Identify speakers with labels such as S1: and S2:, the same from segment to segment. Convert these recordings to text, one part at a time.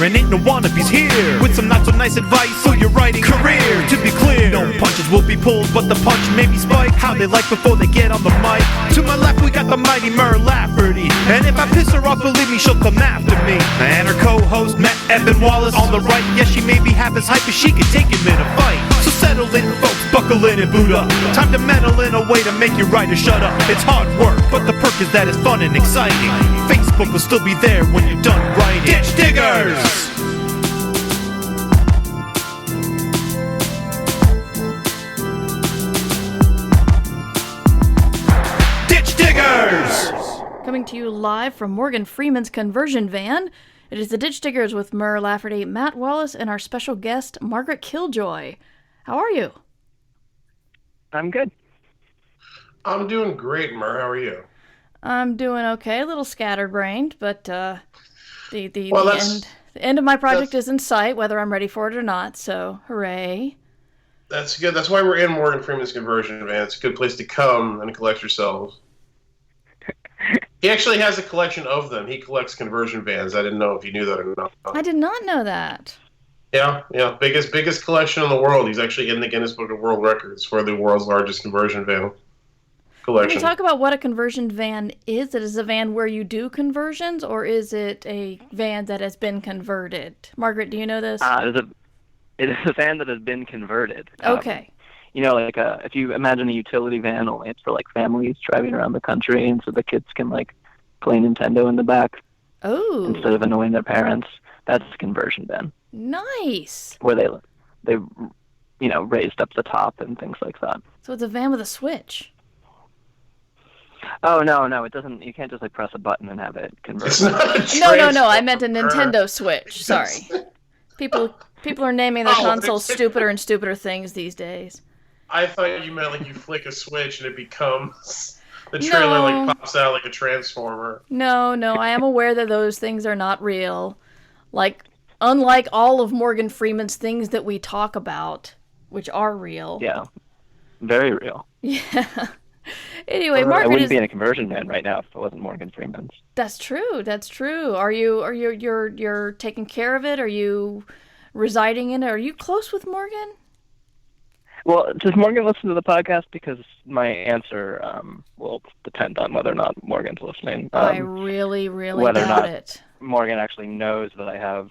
S1: and ain't no wannabes here. With some not so nice advice for your writing career. To be clear, no punches will be pulled, but the punch may be spiked. How they like before they get on the mic. To my left we got the mighty Mer Lafferty, and if I piss her off, believe me, she'll come after me. And her co-host Matt Evan Wallace on the right. Yes, she may be half as hype as she can take him in a fight. So settle in, folks, buckle in and boot up. Time to meddle in a way to make your writer shut up. It's hard work, but the perk is that it's fun and exciting. Facebook will still be there when you're done writing. Ditch Diggers! Ditch Diggers!
S2: Coming to you live from Morgan Freeman's conversion van, it is the Ditch Diggers with Mer Lafferty, Matt Wallace, and our special guest, Margaret Killjoy. How are you?
S3: I'm good.
S4: I'm doing great, Mer. How are you?
S2: I'm doing okay, a little scatterbrained, but the end of my project is in sight, whether I'm ready for it or not, so hooray.
S4: That's good. That's why we're in Morgan Freeman's conversion van. It's a good place to come and collect yourselves. He actually has a collection of them. He collects conversion vans. I didn't know if you knew that or not.
S2: I did not know that.
S4: Yeah. Biggest collection in the world. He's actually in the Guinness Book of World Records for the world's largest conversion van collection.
S2: Can we talk about what a conversion van is? Is it a van where you do conversions, or is it a van that has been converted? Margaret, do you know this?
S3: It is a van that has been converted.
S2: Okay.
S3: If you imagine a utility van, only it's for like families driving around the country, and so the kids can like play Nintendo in the back.
S2: Oh.
S3: Instead of annoying their parents. That's a conversion van.
S2: Nice.
S3: Where they raised up the top and things like that.
S2: So it's a van with a switch.
S3: Oh no, it doesn't. You can't just like press a button and have it convert.
S4: It's not a
S2: No, I meant a Nintendo Switch. Sorry. People are naming their consoles stupider and stupider things these days.
S4: I thought you meant like you flick a switch and it becomes the trailer like pops out like a transformer.
S2: No, I am aware that those things are not real. Unlike all of Morgan Freeman's things that we talk about, which are real.
S3: Yeah, very real.
S2: Yeah. Anyway, Margaret
S3: I wouldn't be in a conversion van right now if it wasn't Morgan Freeman's. That's
S2: true. Are you're taking care of it? Are you residing in it? Are you close with Morgan?
S3: Well, does Morgan listen to the podcast? Because my answer will depend on whether or not Morgan's listening.
S2: I really
S3: whether
S2: doubt
S3: or not
S2: it.
S3: Morgan actually knows that I have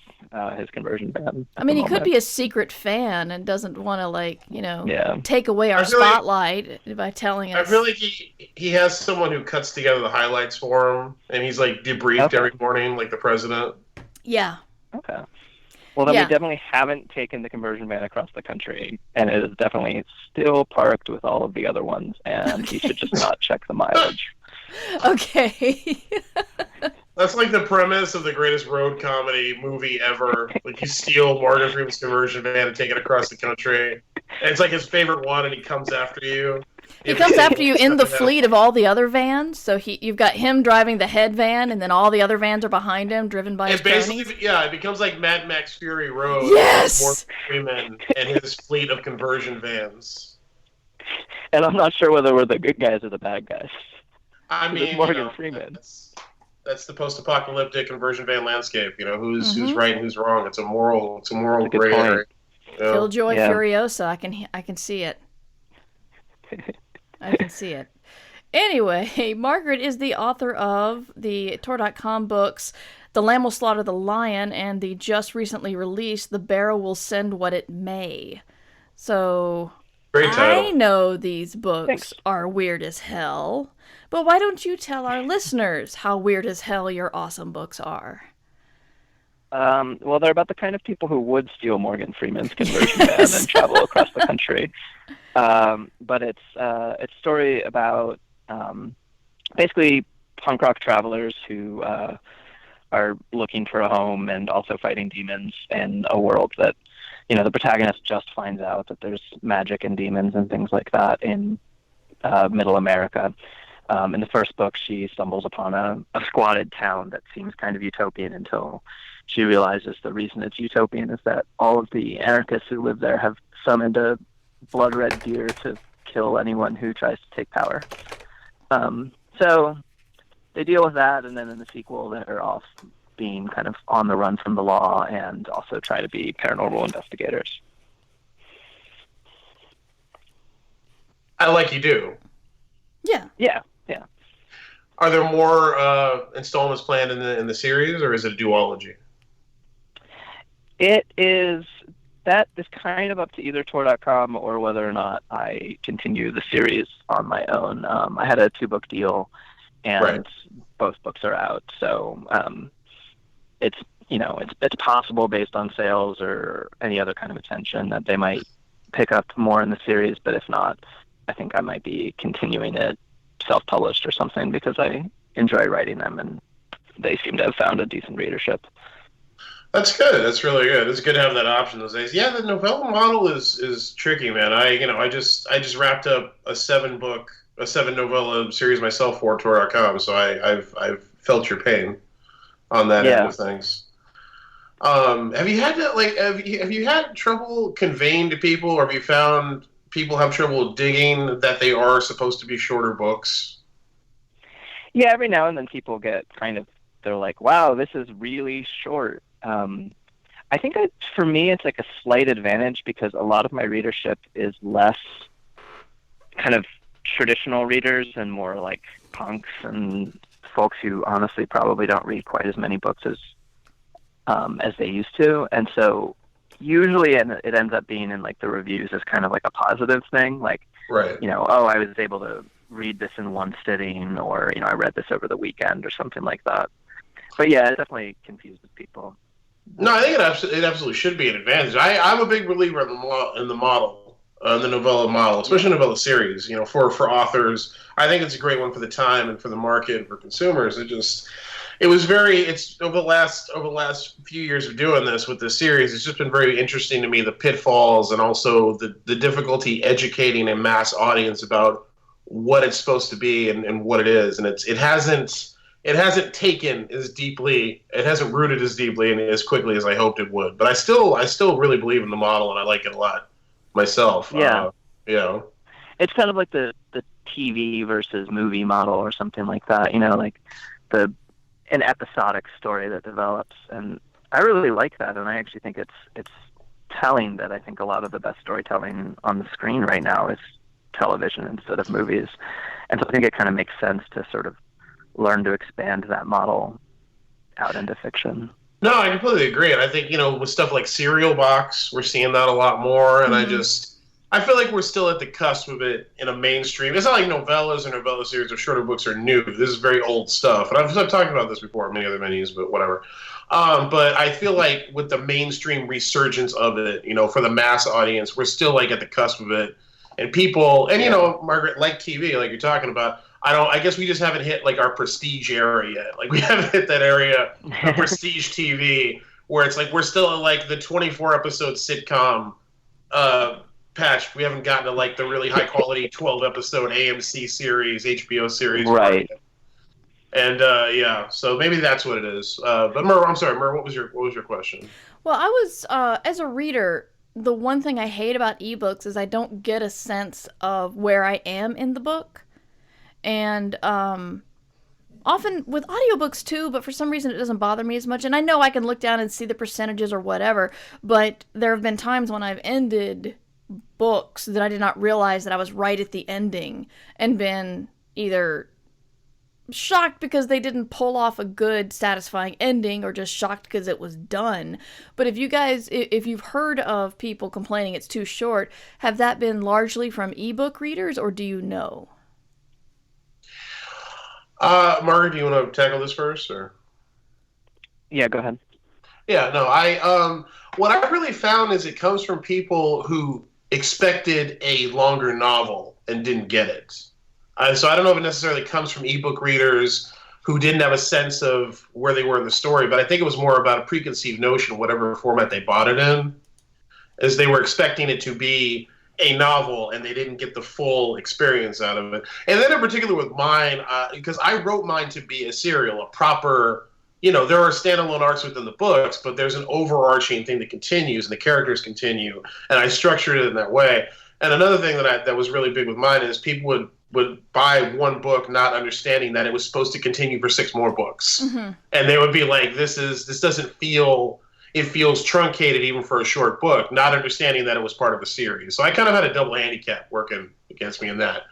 S3: his conversion van.
S2: I mean, he could be a secret fan and doesn't want to, take away our spotlight by telling us.
S4: I feel like he has someone who cuts together the highlights for him, and he's like debriefed every morning, like the president.
S2: Yeah.
S3: Okay. Well, then we definitely haven't taken the conversion van across the country, and it is definitely still parked with all of the other ones, and he should just not check the mileage.
S2: Okay.
S4: That's like the premise of the greatest road comedy movie ever. Like, you steal Morgan Freeman's conversion van and take it across the country. And it's like his favorite one, and he comes after you.
S2: He comes after you in the fleet of all the other vans. So you've got him driving the head van, and then all the other vans are behind him, driven by his cronies.
S4: It becomes like Mad Max Fury Road.
S2: Yes!
S4: Morgan Freeman and his fleet of conversion vans.
S3: And I'm not sure whether we're the good guys or the bad guys.
S4: I mean,
S3: Morgan Freeman.
S4: That's the post-apocalyptic conversion van landscape. Who's right and who's wrong. It's a moral gray area.
S2: Killjoy Furiosa. I can see it. I can see it. Anyway, Margaret is the author of the Tor.com books, The Lamb Will Slaughter the Lion, and the just recently released The Barrow Will Send What It May. So,
S4: great title.
S2: I know these books are weird as hell, but why don't you tell our listeners how weird as hell your awesome books are?
S3: Well, they're about the kind of people who would steal Morgan Freeman's conversion van and travel across the country. But it's a story about basically punk rock travelers who are looking for a home and also fighting demons in a world that, the protagonist just finds out that there's magic and demons and things like that in Middle America. In the first book, she stumbles upon a squatted town that seems kind of utopian until she realizes the reason it's utopian is that all of the anarchists who live there have summoned a blood-red deer to kill anyone who tries to take power. So they deal with that, and then in the sequel, they're off being kind of on the run from the law and also try to be paranormal investigators.
S4: I like you do.
S2: Yeah.
S3: Yeah.
S4: Are there more installments planned in the series, or is it a duology?
S3: That is kind of up to either Tor.com or whether or not I continue the series on my own. I had a 2-book deal, and both books are out. So it's possible based on sales or any other kind of attention that they might pick up more in the series. But if not, I think I might be continuing it self-published or something because I enjoy writing them and they seem to have found a decent readership.
S4: That's good. That's really good. It's good to have that option those days. Yeah, the novella model is tricky, man. I just wrapped up a 7-novella series myself for Tor.com, so I've felt your pain on that end of things. Have you had to have you had trouble conveying to people, or have you found people have trouble digging that they are supposed to be shorter books?
S3: Yeah, every now and then people get they're like, wow, this is really short. I think for me, it's like a slight advantage because a lot of my readership is less kind of traditional readers and more like punks and folks who honestly probably don't read quite as many books as they used to. And so usually it ends up being in like the reviews as kind of like a positive thing. Like, oh, I was able to read this in one sitting, or, I read this over the weekend or something like that. But yeah, it definitely confuses people.
S4: No, I think it absolutely should be an advantage. I'm a big believer in the model, the novella model, especially novella series. For authors, I think it's a great one for the time and for the market and for consumers. It's over the last few years of doing this with this series, it's just been very interesting to me, the pitfalls and also the difficulty educating a mass audience about what it's supposed to be and what it is, and it hasn't taken as deeply, it hasn't rooted as deeply and as quickly as I hoped it would. But I still really believe in the model, and I like it a lot myself.
S3: Yeah. It's kind of like the TV versus movie model or something like that, like an episodic story that develops. And I really like that, and I actually think it's telling that I think a lot of the best storytelling on the screen right now is television instead of movies. And so I think it kind of makes sense to sort of learn to expand that model out into fiction.
S4: No, I completely agree. And I think, with stuff like Serial Box, we're seeing that a lot more. And I feel like we're still at the cusp of it in a mainstream. It's not like novellas or novella series or shorter books are new. This is very old stuff. And I've talked about this before in many other venues, but whatever. But I feel like with the mainstream resurgence of it, for the mass audience, we're still like at the cusp of it. And people, and Margaret, like TV, like you're talking about, I guess we just haven't hit like our prestige area yet. Like we haven't hit that area of prestige TV where it's like we're still in like the 24 episode sitcom patch. We haven't gotten to like the really high quality 12 episode AMC series, HBO series.
S3: Right.
S4: And so maybe that's what it is. But Mer, I'm sorry, Mer, what was your question?
S2: Well, I was as a reader, the one thing I hate about ebooks is I don't get a sense of where I am in the book. And often with audiobooks too, but for some reason it doesn't bother me as much. And I know I can look down and see the percentages or whatever, but there have been times when I've ended books that I did not realize that I was right at the ending and been either shocked because they didn't pull off a good, satisfying ending, or just shocked because it was done. But if you've heard of people complaining it's too short, have that been largely from ebook readers, or do you know?
S4: Margaret, do you want to tackle this first, or?
S3: Yeah, go ahead.
S4: Yeah, no, what I really found is it comes from people who expected a longer novel and didn't get it. So I don't know if it necessarily comes from ebook readers who didn't have a sense of where they were in the story, but I think it was more about a preconceived notion, whatever format they bought it in, as they were expecting it to be a novel and they didn't get the full experience out of it. And then in particular with mine, because I wrote mine to be a serial, a proper, there are standalone arcs within the books, but there's an overarching thing that continues and the characters continue, and I structured it in that way. And another thing that was really big with mine is people would buy one book not understanding that it was supposed to continue for 6 more books.
S2: Mm-hmm.
S4: And they would be like, this doesn't feel, it feels truncated even for a short book, not understanding that it was part of a series. So I kind of had a double handicap working against me in that.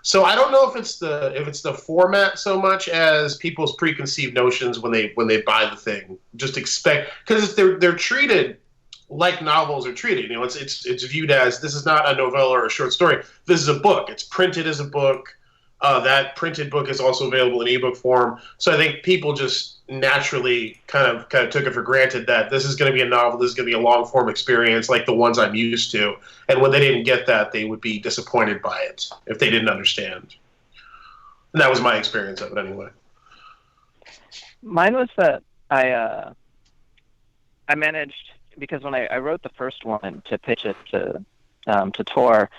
S4: So I don't know if it's the format so much as people's preconceived notions when they buy the thing. Just expect, because they're treated like novels are treated. You know, it's viewed as, this is not a novella or a short story. This is a book. It's printed as a book. That printed book is also available in ebook form. So I think people just naturally kind of took it for granted that this is going to be a novel. This is going to be a long form experience like the ones I'm used to. And when they didn't get that, they would be disappointed by it if they didn't understand. And that was my experience of it anyway.
S3: Mine was that I managed, because when I wrote the first one to pitch it to Tor,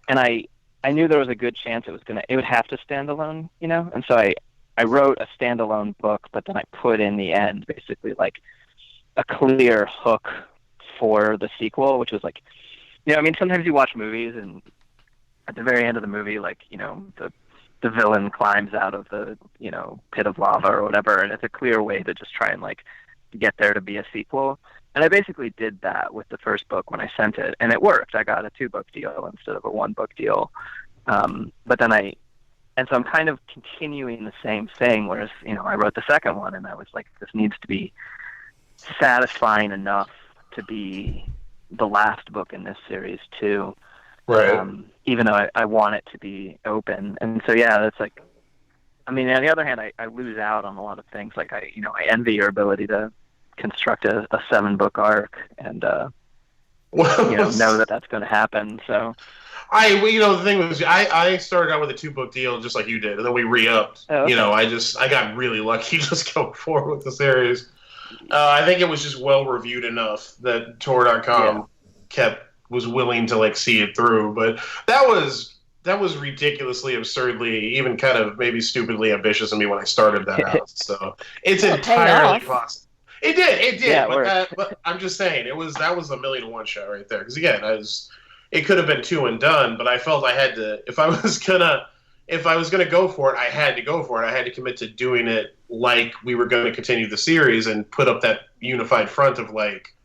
S3: and I knew there was a good chance it would have to stand alone, you know? And so I wrote a standalone book, but then I put in the end basically like a clear hook for the sequel, which was like, you know, I mean, sometimes you watch movies and at the very end of the movie, like, you know, the villain climbs out of the, you know, pit of lava or whatever, and it's a clear way to just try and like get there to be a sequel. And I basically did that with the first book when I sent it, and it worked. I got a 2-book deal instead of a 1-book deal. But then so I'm kind of continuing the same thing, whereas, you know, I wrote the second one and I was like, this needs to be satisfying enough to be the last book in this series too.
S4: Right.
S3: Even though I want it to be open. And so, yeah, that's like, I mean, on the other hand, I lose out on a lot of things. Like I envy your ability to construct a 7-book arc and, know that that's going to happen. So
S4: the thing was, I started out with a 2-book deal just like you did, and then we re-upped.
S3: Oh, okay.
S4: You know, I got really lucky just going forward with the series. I think it was just well reviewed enough that Tor.com was willing to like see it through, but that was ridiculously, absurdly, even kind of maybe stupidly ambitious of me when I started that out. So it's entirely possible. It did.
S3: Yeah,
S4: but I'm just saying that was a 1,000,000 shot right there. Because again, it could have been 2 and done, but I felt I had to. If I was gonna go for it, I had to go for it. I had to commit to doing it like we were going to continue the series and put up that unified front of like,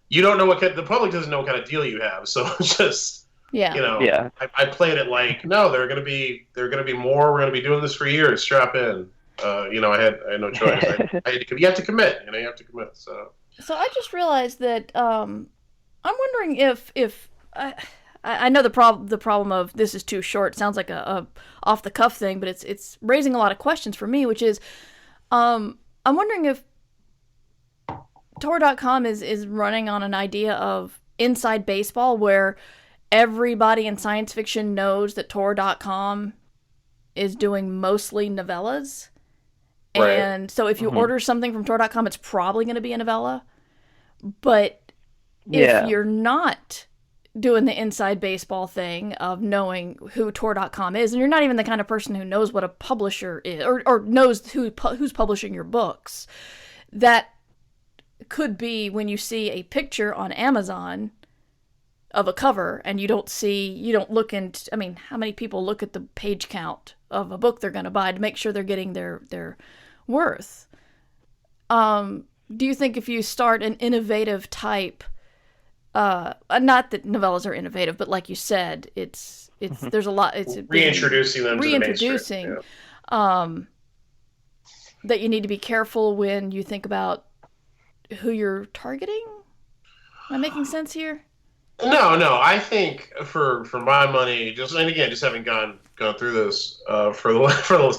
S4: you don't know the public doesn't know what kind of deal you have, so just I played it like, no, they're gonna be more. We're gonna be doing this for years. Strap in. I had no choice. You have to commit. You have to commit. So
S2: I just realized that I'm wondering if I know the problem of this is too short. It sounds like a off the cuff thing, but it's raising a lot of questions for me, which is I'm wondering if Tor.com is running on an idea of inside baseball where everybody in science fiction knows that Tor.com is doing mostly novellas. Right. And so if you order something from Tor.com, it's probably going to be a novella. But if you're not doing the inside baseball thing of knowing who Tor.com is, and you're not even the kind of person who knows what a publisher is, or knows who's publishing your books, that could be when you see a picture on Amazon of a cover and you don't look into, I mean, how many people look at the page count of a book they're going to buy to make sure they're getting their worth? Do you think if you start an innovative type, not that novellas are innovative, but like you said, it's there's a lot, it's
S4: reintroducing them to the mainstream,
S2: that you need to be careful when you think about who you're targeting? Am I making sense here?
S4: No. I think for my money, just having gone through this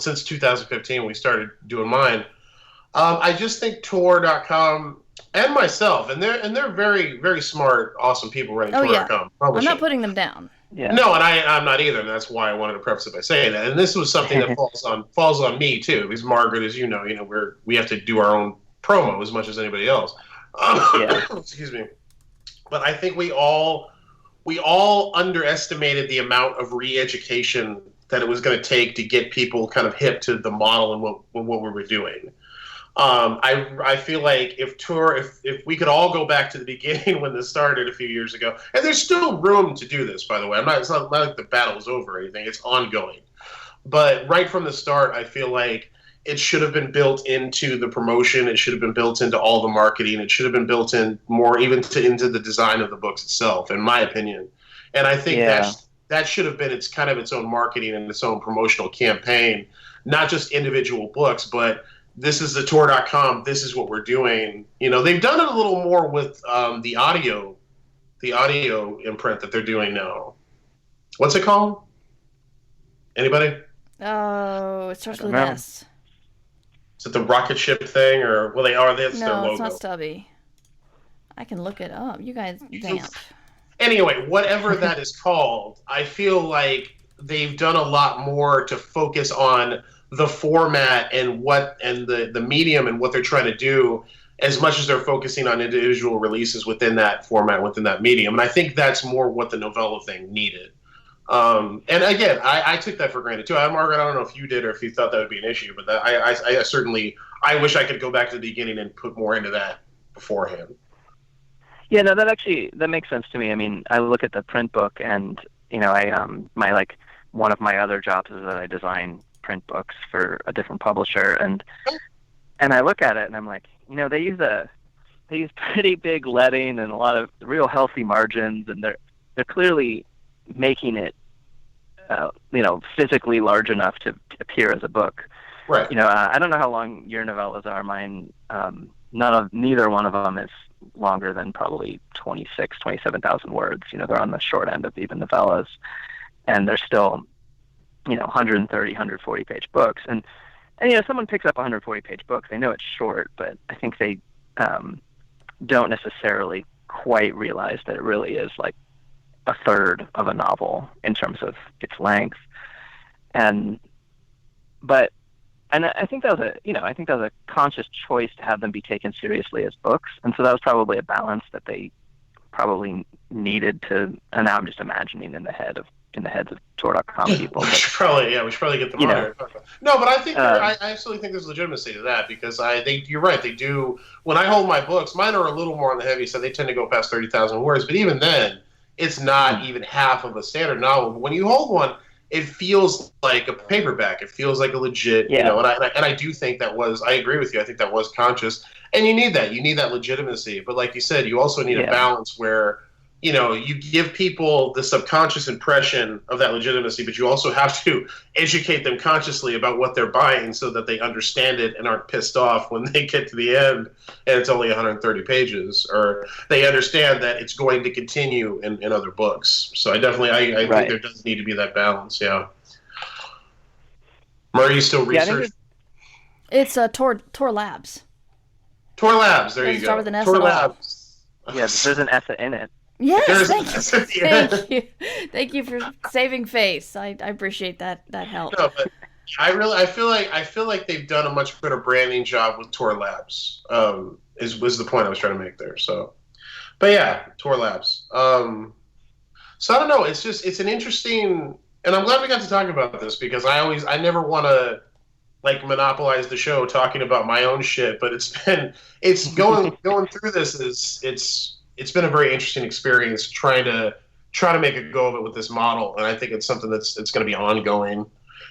S4: since 2015 when we started doing mine, I just think Tor.com and myself, and they're very, very smart, awesome people running Tor.com.
S2: I'm not putting them down.
S4: Yeah. No, and I'm not either, and that's why I wanted to preface it by saying that. And this was something that falls on me too, because Margaret, as you know, we have to do our own promo as much as anybody else. Excuse me. But I think we all underestimated the amount of re-education that it was going to take to get people kind of hip to the model and what we were doing. I feel like if we could all go back to the beginning when this started a few years ago, and there's still room to do this, by the way. It's not like the battle is over or anything. It's ongoing. But right from the start, I feel like it should have been built into the promotion. It should have been built into all the marketing. It should have been built in more even into the design of the books itself, in my opinion. And I think
S3: Yeah.
S4: that should have been its own marketing and its own promotional campaign, not just individual books, but this is the Tor.com. This is what we're doing. They've done it a little more with the audio imprint that they're doing now. What's it called? Anybody?
S2: Oh, it starts with an
S3: remember.
S2: S.
S4: Is it the rocket ship thing, or well, they are. That's their
S2: No,
S4: logo.
S2: it's not Stubby. I can look it up. You guys vamp.
S4: Anyway, whatever that is called, I feel like they've done a lot more to focus on the format and the medium and what they're trying to do, as much as they're focusing on individual releases within that format, within that medium. And I think that's more what the novella thing needed. And again, I took that for granted too. Margaret, I don't know if you did or if you thought that would be an issue, but I certainly, I wish I could go back to the beginning and put more into that beforehand.
S3: Yeah, no, that makes sense to me. I mean, I look at the print book, and one of my other jobs is that I design print books for a different publisher, and I look at it and I'm like, they use pretty big leading and a lot of real healthy margins, and they're clearly making it physically large enough to appear as a book.
S4: Right.
S3: I don't know how long your novellas are. Mine, neither one of them is longer than probably 27,000 words. They're on the short end of even novellas, and they're still 130, 140 page books. And someone picks up a 140 page book, they know it's short, but I think they don't necessarily quite realize that it really is like a third of a novel in terms of its length. And I think that was a conscious choice to have them be taken seriously as books. And so that was probably a balance that they probably needed to, and now I'm just imagining in the heads of Tor.com people.
S4: We should probably get them on there. No, but I think I absolutely think there's legitimacy to that, because you're right, they do. When I hold my books, mine are a little more on the heavy side. They tend to go past 30,000 words, but even then, it's not even half of a standard novel. But when you hold one, it feels like a paperback. It feels like a legit, and I do think I agree with you. I think that was conscious, and you need that. You need that legitimacy. But like you said, you also need a balance where, you give people the subconscious impression of that legitimacy, but you also have to educate them consciously about what they're buying so that they understand it and aren't pissed off when they get to the end and it's only 130 pages, or they understand that it's going to continue in other books. So I definitely, I think there does need to be that balance, yeah. Murray, you still research?
S2: It's Tor Labs.
S4: Tor Labs, there you go.
S2: Start with an S
S4: Tor
S2: at all.
S4: Labs.
S3: Yeah, there's an S in it.
S2: Yes, thank you. Thank you for saving face. I appreciate that help.
S4: No, but I feel like they've done a much better branding job with Tor Labs. Was the point I was trying to make there. So, but yeah, Tor Labs. So I don't know. It's an interesting, and I'm glad we got to talk about this, because I never want to like monopolize the show talking about my own shit, but it's going through this it's been a very interesting experience trying to make a go of it with this model, and I think it's something it's going to be ongoing.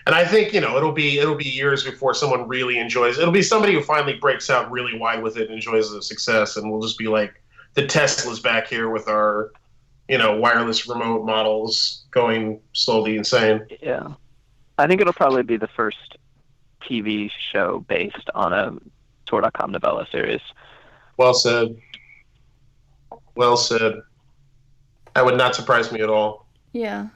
S4: And I think it'll be years before someone really enjoys it. It'll be somebody who finally breaks out really wide with it and enjoys the success, and we'll just be like the Teslas back here with our wireless remote models going slowly insane.
S3: Yeah, I think it'll probably be the first TV show based on a Tor.com novella series.
S4: Well said. Well said. That would not surprise me at all.
S2: Yeah.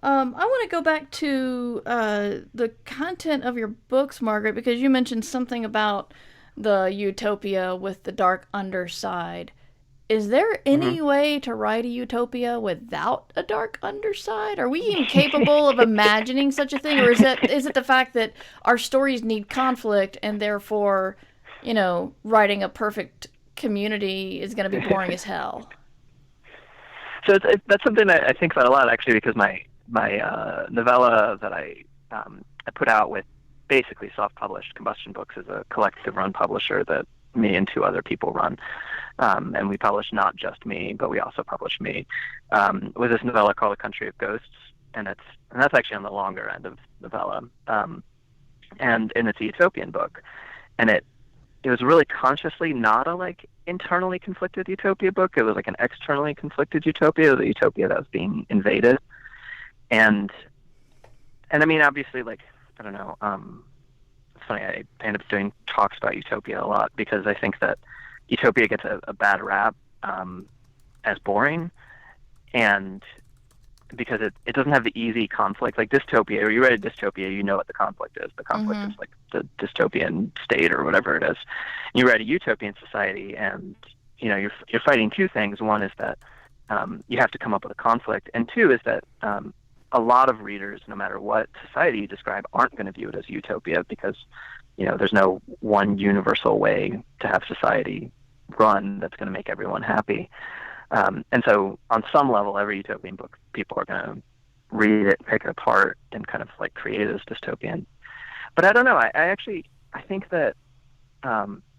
S2: I want to go back to the content of your books, Margaret, because you mentioned something about the utopia with the dark underside. Is there any way to write a utopia without a dark underside? Are we even capable of imagining such a thing? Or is it the fact that our stories need conflict, and therefore, writing a perfect community is going to be boring as hell?
S3: So that's something that I think about a lot, actually, because my novella that I put out with basically self-published Combustion Books is a collective-run publisher that me and two other people run. And we publish not just me, but we also publish me, with this novella called A Country of Ghosts. and that's actually on the longer end of novella, and it's a utopian book, and it was really consciously not a like internally conflicted utopia book. It was like an externally conflicted utopia. It was a utopia that was being invaded, and I mean, obviously, like, I don't know. It's funny, I end up doing talks about utopia a lot because I think that utopia gets a bad rap as boring, and because it doesn't have the easy conflict. Like dystopia, or you read a dystopia, you know what the conflict is. The conflict is like the dystopian state or whatever it is. You read a utopian society, and you know you're fighting two things. One is that you have to come up with a conflict, and two is that a lot of readers, no matter what society you describe, aren't going to view it as utopia because, you know, there's no one universal way to have society run that's going to make everyone happy. And so on some level, every utopian book, people are going to read it, pick it apart, and kind of like create it as dystopian. But I don't know. I think that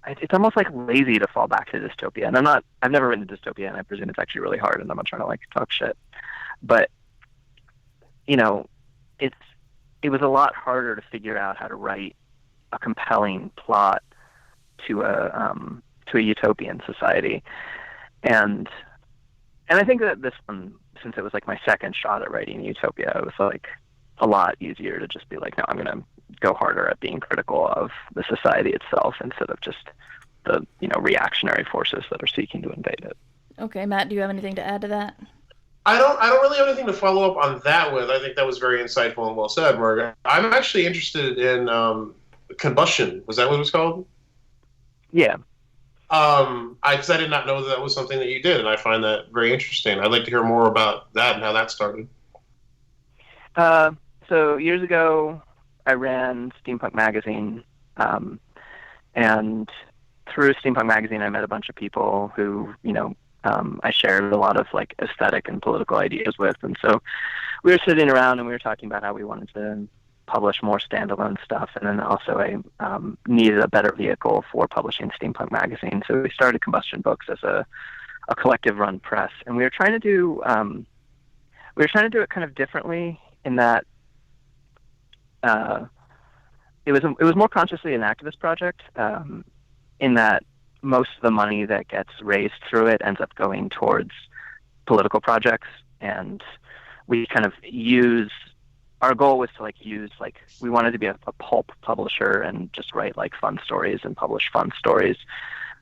S3: it's almost like lazy to fall back to dystopia. And I've never written a dystopia, and I presume it's actually really hard, and I'm not trying to like talk shit. But you know, it was a lot harder to figure out how to write a compelling plot to a utopian society, and I think that this one, since it was like my second shot at writing utopia, it was like a lot easier to just be like, no, I'm going to go harder at being critical of the society itself instead of just the, you know, reactionary forces that are seeking to invade it.
S2: Okay, Matt, do you have anything to add to that?
S4: I don't really have anything to follow up on that with. I think that was very insightful and well said, Margaret. I'm actually interested in Combustion. Was that what it was called?
S3: Yeah.
S4: Because I did not know that was something that you did, and I find that very interesting. I'd like to hear more about that and how that started.
S3: So years ago, I ran Steampunk Magazine, and through Steampunk Magazine, I met a bunch of people who, you know, I shared a lot of like aesthetic and political ideas with, and so we were sitting around and we were talking about how we wanted to publish more standalone stuff, and then also I needed a better vehicle for publishing Steampunk Magazine, so we started Combustion Books as a collective-run press, and we were trying to do it kind of differently in that it was more consciously an activist project, in that most of the money that gets raised through it ends up going towards political projects, and we kind of our goal was to we wanted to be a pulp publisher and just write like fun stories and publish fun stories,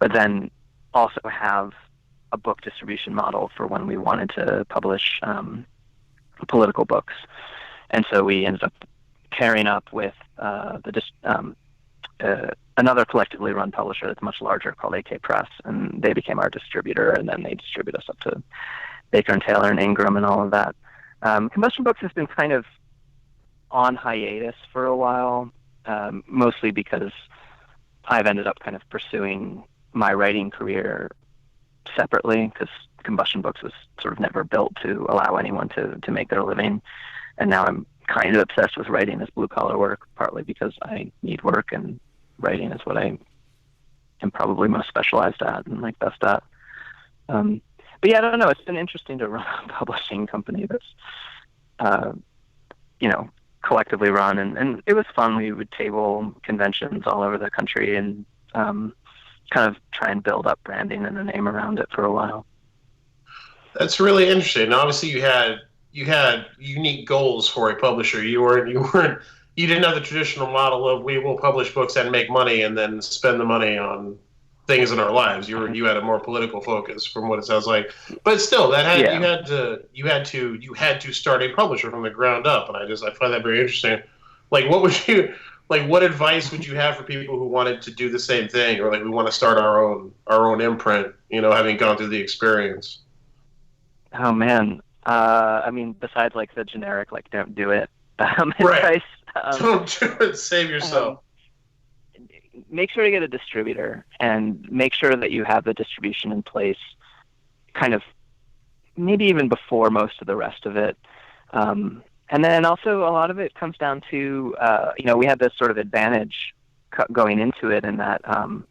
S3: but then also have a book distribution model for when we wanted to publish political books. And so we ended up pairing up with another collectively run publisher that's much larger called AK Press, and they became our distributor, and then they distribute us up to Baker and Taylor and Ingram and all of that. Combustion Books has been kind of on hiatus for a while, mostly because I've ended up kind of pursuing my writing career separately, because Combustion Books was sort of never built to allow anyone to make their living, and now I'm kind of obsessed with writing as blue-collar work, partly because I need work, and writing is what I am probably most specialized at and like best at. But yeah, I don't know. It's been interesting to run a publishing company that's, you know, collectively run, and it was fun. We would table conventions all over the country and kind of try and build up branding and a name around it for a while.
S4: That's really interesting. And obviously, you had unique goals for a publisher. You didn't have the traditional model of we will publish books and make money and then spend the money on things in our lives. You had a more political focus, from what it sounds like. But still, you had to start a publisher from the ground up, and I find that very interesting. Like, what advice would you have for people who wanted to do the same thing, or like we want to start our own imprint? You know, having gone through the experience.
S3: Oh man. I mean, besides like the generic, like don't do it.
S4: Right. Don't do it. Save yourself.
S3: Make sure to get a distributor, and make sure that you have the distribution in place kind of maybe even before most of the rest of it. And then also a lot of it comes down to, you know, we had this sort of advantage going into it in that I'm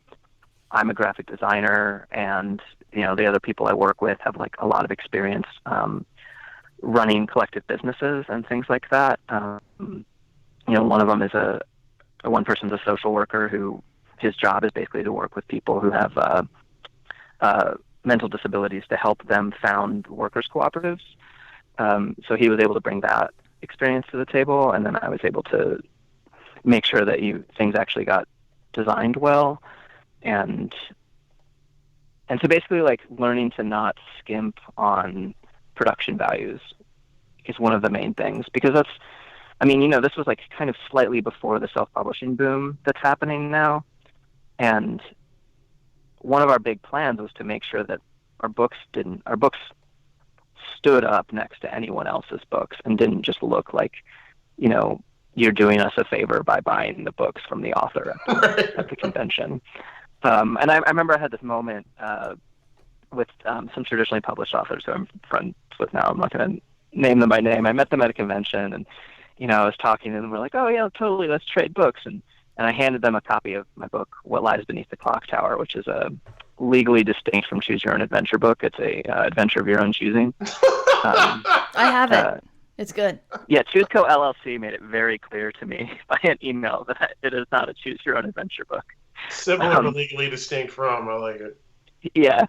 S3: a graphic designer, and, you know, the other people I work with have like a lot of experience, running collective businesses and things like that. One of them is one person's a social worker who his job is basically to work with people who have mental disabilities to help them found workers' cooperatives. So he was able to bring that experience to the table, and then I was able to make sure that things actually got designed well, and so basically like learning to not skimp on production values is one of the main things, because this was like kind of slightly before the self-publishing boom that's happening now, and one of our big plans was to make sure that our books stood up next to anyone else's books and didn't just look like, you're doing us a favor by buying the books from the author at the convention. And I remember I had this moment with some traditionally published authors who I'm friends with now. I'm not going to name them by name. I met them at a convention, and I was talking to them. We're like, oh yeah, totally, let's trade books. And I handed them a copy of my book, What Lies Beneath the Clock Tower, which is a legally distinct from Choose Your Own Adventure book. It's a adventure of your own choosing.
S2: I have it. It's good.
S3: Yeah, ChooseCo LLC made it very clear to me by an email that it is not a Choose Your Own Adventure book.
S4: Similar but legally distinct from. I like it.
S3: Yeah,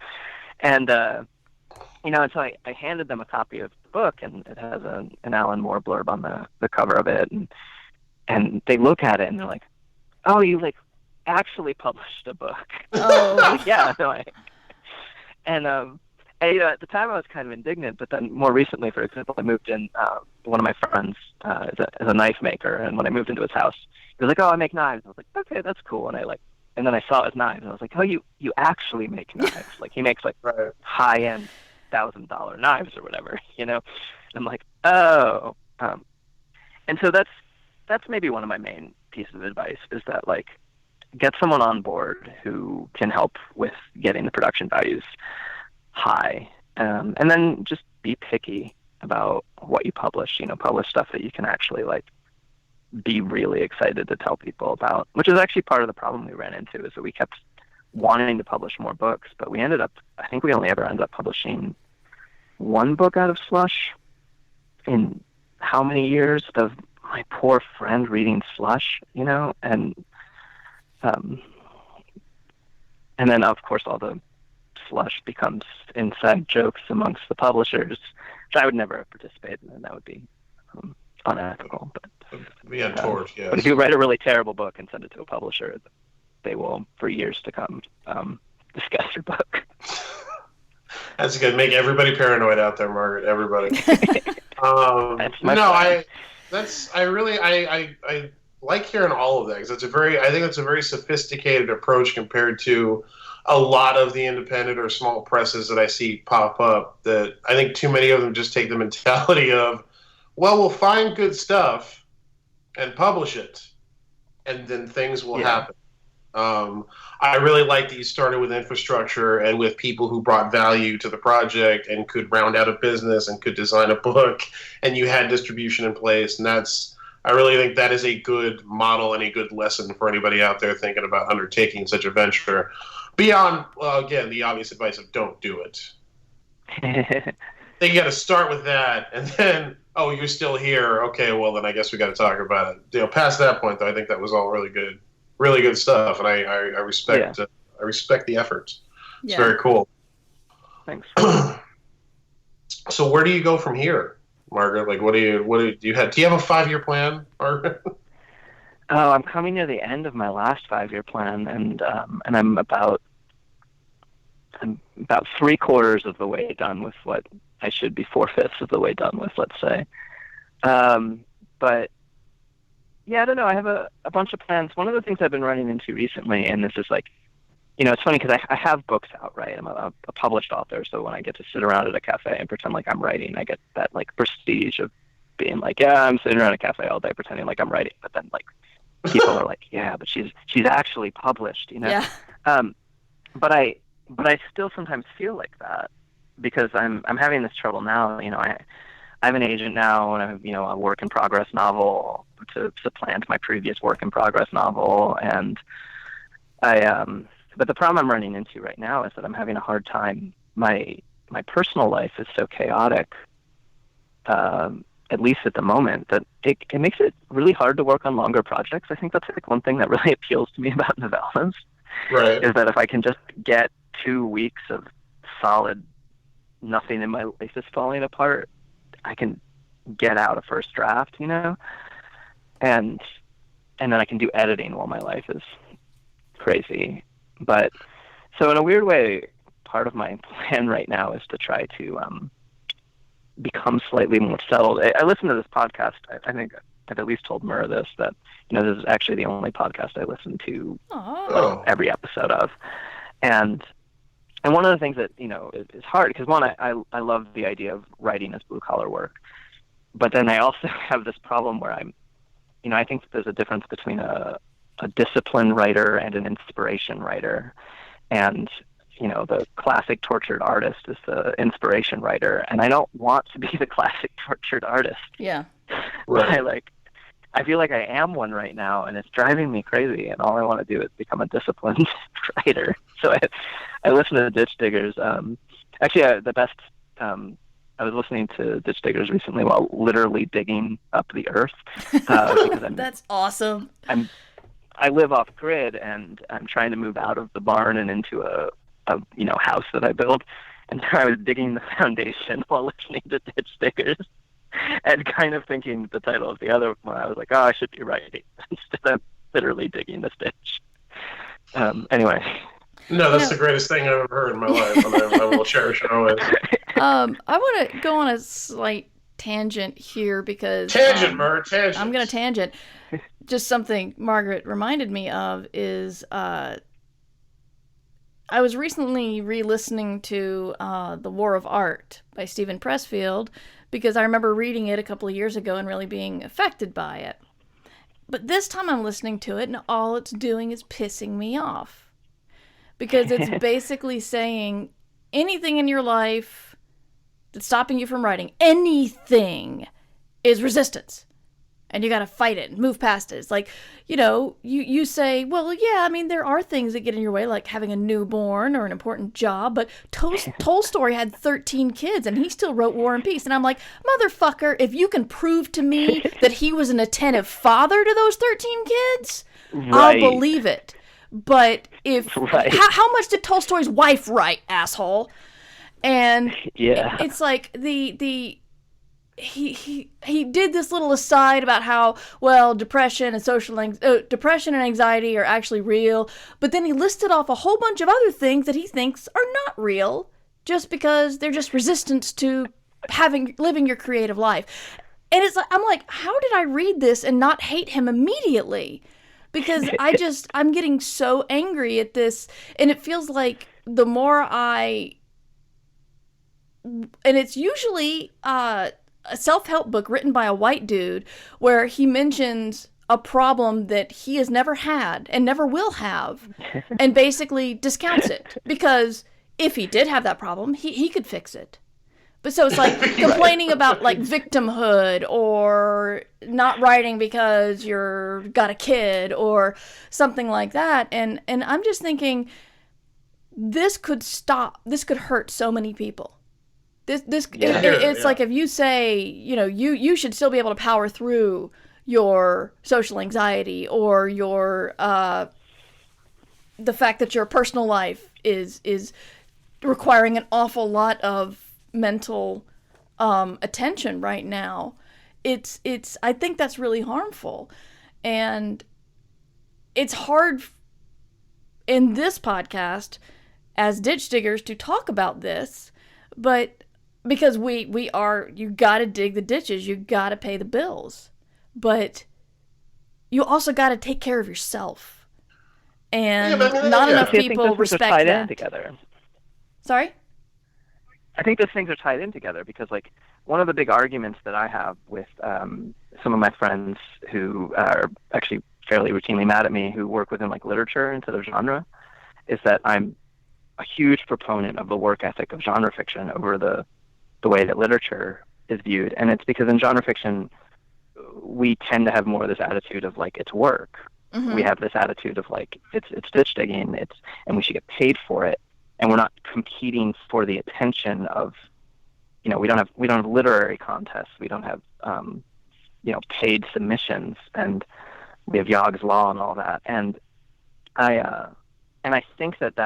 S3: and so I handed them a copy of the book, and it has an Alan Moore blurb on the cover of it, and they look at it and they're like, "Oh, you like actually published a book?"
S2: Oh,
S3: yeah. No, and at the time I was kind of indignant, but then more recently, for example, I moved in. One of my friends is a knife maker, and when I moved into his house, he was like, "Oh, I make knives." I was like, "Okay, that's cool." And then I saw his knives, and I was like, "Oh, you actually make knives?" Like he makes like high-end $1,000 knives or whatever, And I'm like, "Oh," and so that's maybe one of my main pieces of advice, is that like get someone on board who can help with getting the production values high, and then just be picky about what you publish. Publish stuff that you can actually like be really excited to tell people about, which is actually part of the problem we ran into, is that we kept wanting to publish more books, but I think we only ever ended up publishing one book out of Slush in how many years of my poor friend reading Slush, and then of course all the Slush becomes inside jokes amongst the publishers, which I would never have participated in, and that would be unethical. But
S4: be untoward, yes.
S3: But if you write a really terrible book and send it to a publisher, they will, for years to come, discuss your book.
S4: That's good. Make everybody paranoid out there, Margaret. Everybody. I like hearing all of that, because I think it's a very sophisticated approach compared to a lot of the independent or small presses that I see pop up, that I think too many of them just take the mentality of, well, we'll find good stuff and publish it, and then things will happen. I really like that you started with infrastructure and with people who brought value to the project and could round out a business and could design a book, and you had distribution in place. And I really think that is a good model and a good lesson for anybody out there thinking about undertaking such a venture. Beyond, again, the obvious advice of don't do it. Then you got to start with that, and then, oh, you're still here. Okay, well, then I guess we got to talk about it. Past that point, though, I think that was all really good stuff, and I respect I respect the effort. It's very cool.
S3: Thanks.
S4: So where do you go from here, Margaret? Like, do you have a 5-year plan, Margaret?
S3: Oh, I'm coming near the end of my last 5-year plan, and I'm about 3/4 of the way done with what I should be 4/5 of the way done with, let's say. But yeah, I don't know. I have a bunch of plans. One of the things I've been running into recently, and this is like, it's funny because I have books out, right? I'm a published author, so when I get to sit around at a cafe and pretend like I'm writing, I get that like prestige of being like, yeah, I'm sitting around a cafe all day pretending like I'm writing, but then like people are like, yeah, but she's actually published,
S2: Yeah.
S3: But I still sometimes feel like that, because I'm having this trouble now. I have an agent now, and I have a work in progress novel to supplant my previous work in progress novel, and but the problem I'm running into right now is that I'm having a hard time. My personal life is so chaotic at least at the moment, that it makes it really hard to work on longer projects. I think that's like one thing that really appeals to me about novellas,
S4: Right.
S3: is that if I can just get 2 weeks of solid nothing in my life is falling apart, I can get out a first draft, and then I can do editing while my life is crazy. But so in a weird way, part of my plan right now is to try to become slightly more settled. I listen to this podcast. I think I've at least told Murr this, that this is actually the only podcast I listen to every episode of, and one of the things that is hard, because one, I love the idea of writing as blue collar work, but then I also have this problem where I think that there's a difference between a disciplined writer and an inspiration writer, and the classic tortured artist is the inspiration writer, and I don't want to be the classic tortured artist.
S2: Yeah.
S4: Right.
S3: I feel like I am one right now, and it's driving me crazy, and all I want to do is become a disciplined writer. So I listen to Ditch Diggers. Actually, the best, I was listening to Ditch Diggers recently while literally digging up the earth. Because
S2: That's awesome.
S3: I live off grid, and I'm trying to move out of the barn and into a house that I built. And I was digging the foundation while listening to Ditch Diggers, and kind of thinking the title of the other one. I was like, I should be writing instead of literally digging this ditch. Anyway.
S4: No, that's the greatest thing I've ever heard in my life, and I will cherish it always.
S2: I want to go on a slight tangent here because...
S4: Tangent, Murr, tangent.
S2: I'm going to tangent. Just something Margaret reminded me of is... I was recently re-listening to The War of Art by Stephen Pressfield, because I remember reading it a couple of years ago and really being affected by it. But this time I'm listening to it, and all it's doing is pissing me off. Because it's basically saying anything in your life that's stopping you from writing, anything, is resistance. And you got to fight it and move past it. It's like, you say, well, yeah, I mean, there are things that get in your way, like having a newborn or an important job. But Tolstoy had 13 kids, and he still wrote War and Peace. And I'm like, motherfucker, if you can prove to me that he was an attentive father to those 13 kids, right, I'll believe it. But how much did Tolstoy's wife write, asshole? And it's like he did this little aside about how, well, depression and anxiety are actually real, but then he listed off a whole bunch of other things that he thinks are not real, just because they're just resistance to living your creative life. And I'm like, how did I read this and not hate him immediately? Because I'm getting so angry at this, and it feels like the more and it's usually a self-help book written by a white dude where he mentions a problem that he has never had and never will have, and basically discounts it, because if he did have that problem, he could fix it. But so it's like complaining about like victimhood, or not writing because you're got a kid or something like that. And I'm just thinking, this could hurt so many people. It's like if you say, you should still be able to power through your social anxiety, or your the fact that your personal life is requiring an awful lot of mental attention right now. I think that's really harmful, and it's hard in this podcast as Ditch Diggers to talk about this, but because you gotta dig the ditches, you gotta pay the bills, but you also gotta take care of yourself, and not enough people respect that.
S3: Together.
S2: Sorry?
S3: I think those things are tied in together, because like one of the big arguments that I have with some of my friends who are actually fairly routinely mad at me, who work within like literature instead of genre, is that I'm a huge proponent of the work ethic of genre fiction over the way that literature is viewed. And it's because in genre fiction, we tend to have more of this attitude of like, it's work. Mm-hmm. We have this attitude of like, it's ditch digging, and we should get paid for it. And we're not competing for the attention of we don't have literary contests. We don't have paid submissions, and we have Yogg's Law and all that. And I think that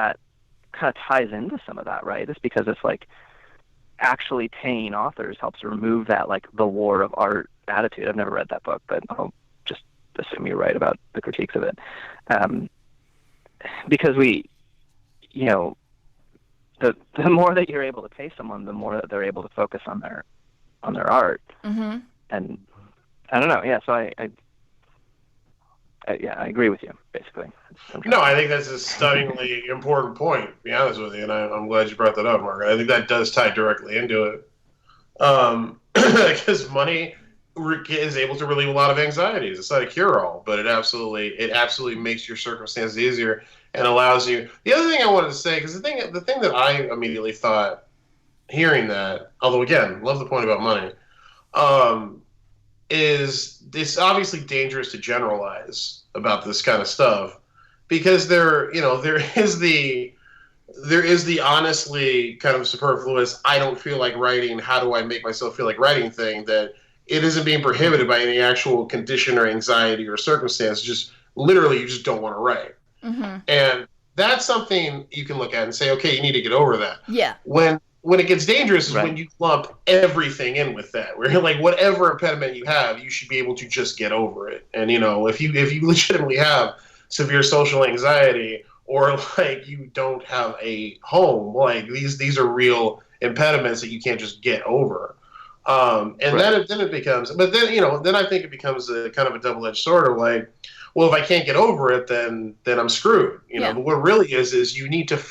S3: kind of ties into some of that, right? It's because it's like actually paying authors helps remove that like the war of art attitude. I've never read that book, but I'll just assume you're right about the critiques of it. Because the more that you're able to pay someone, the more that they're able to focus on their art.
S2: Mm-hmm.
S3: And I don't know. Yeah. So I agree with you, basically.
S4: No, I think that's a stunningly important point, to be honest with you, and I'm glad you brought that up, Margaret. I think that does tie directly into it. Because money is able to relieve a lot of anxieties. It's not a cure-all, but it absolutely makes your circumstances easier and allows you. The other thing I wanted to say, because the thing that I immediately thought, hearing that, although again, love the point about money, is it's obviously dangerous to generalize about this kind of stuff, because there is the honestly kind of superfluous, I don't feel like writing, how do I make myself feel like writing thing, that it isn't being prohibited by any actual condition or anxiety or circumstance. Just literally, you just don't want to write.
S2: Mm-hmm.
S4: And that's something you can look at and say, okay, you need to get over that.
S2: Yeah.
S4: When it gets dangerous is
S3: Right.
S4: when you lump everything in with that, where you're like, whatever impediment you have, you should be able to just get over it. And if you legitimately have severe social anxiety, or like you don't have a home, like these are real impediments that you can't just get over. And
S3: Right.
S4: then it becomes, but then I think it becomes a kind of a double-edged sword of like, well, if I can't get over it, then I'm screwed.
S2: Yeah.
S4: But what really is you need to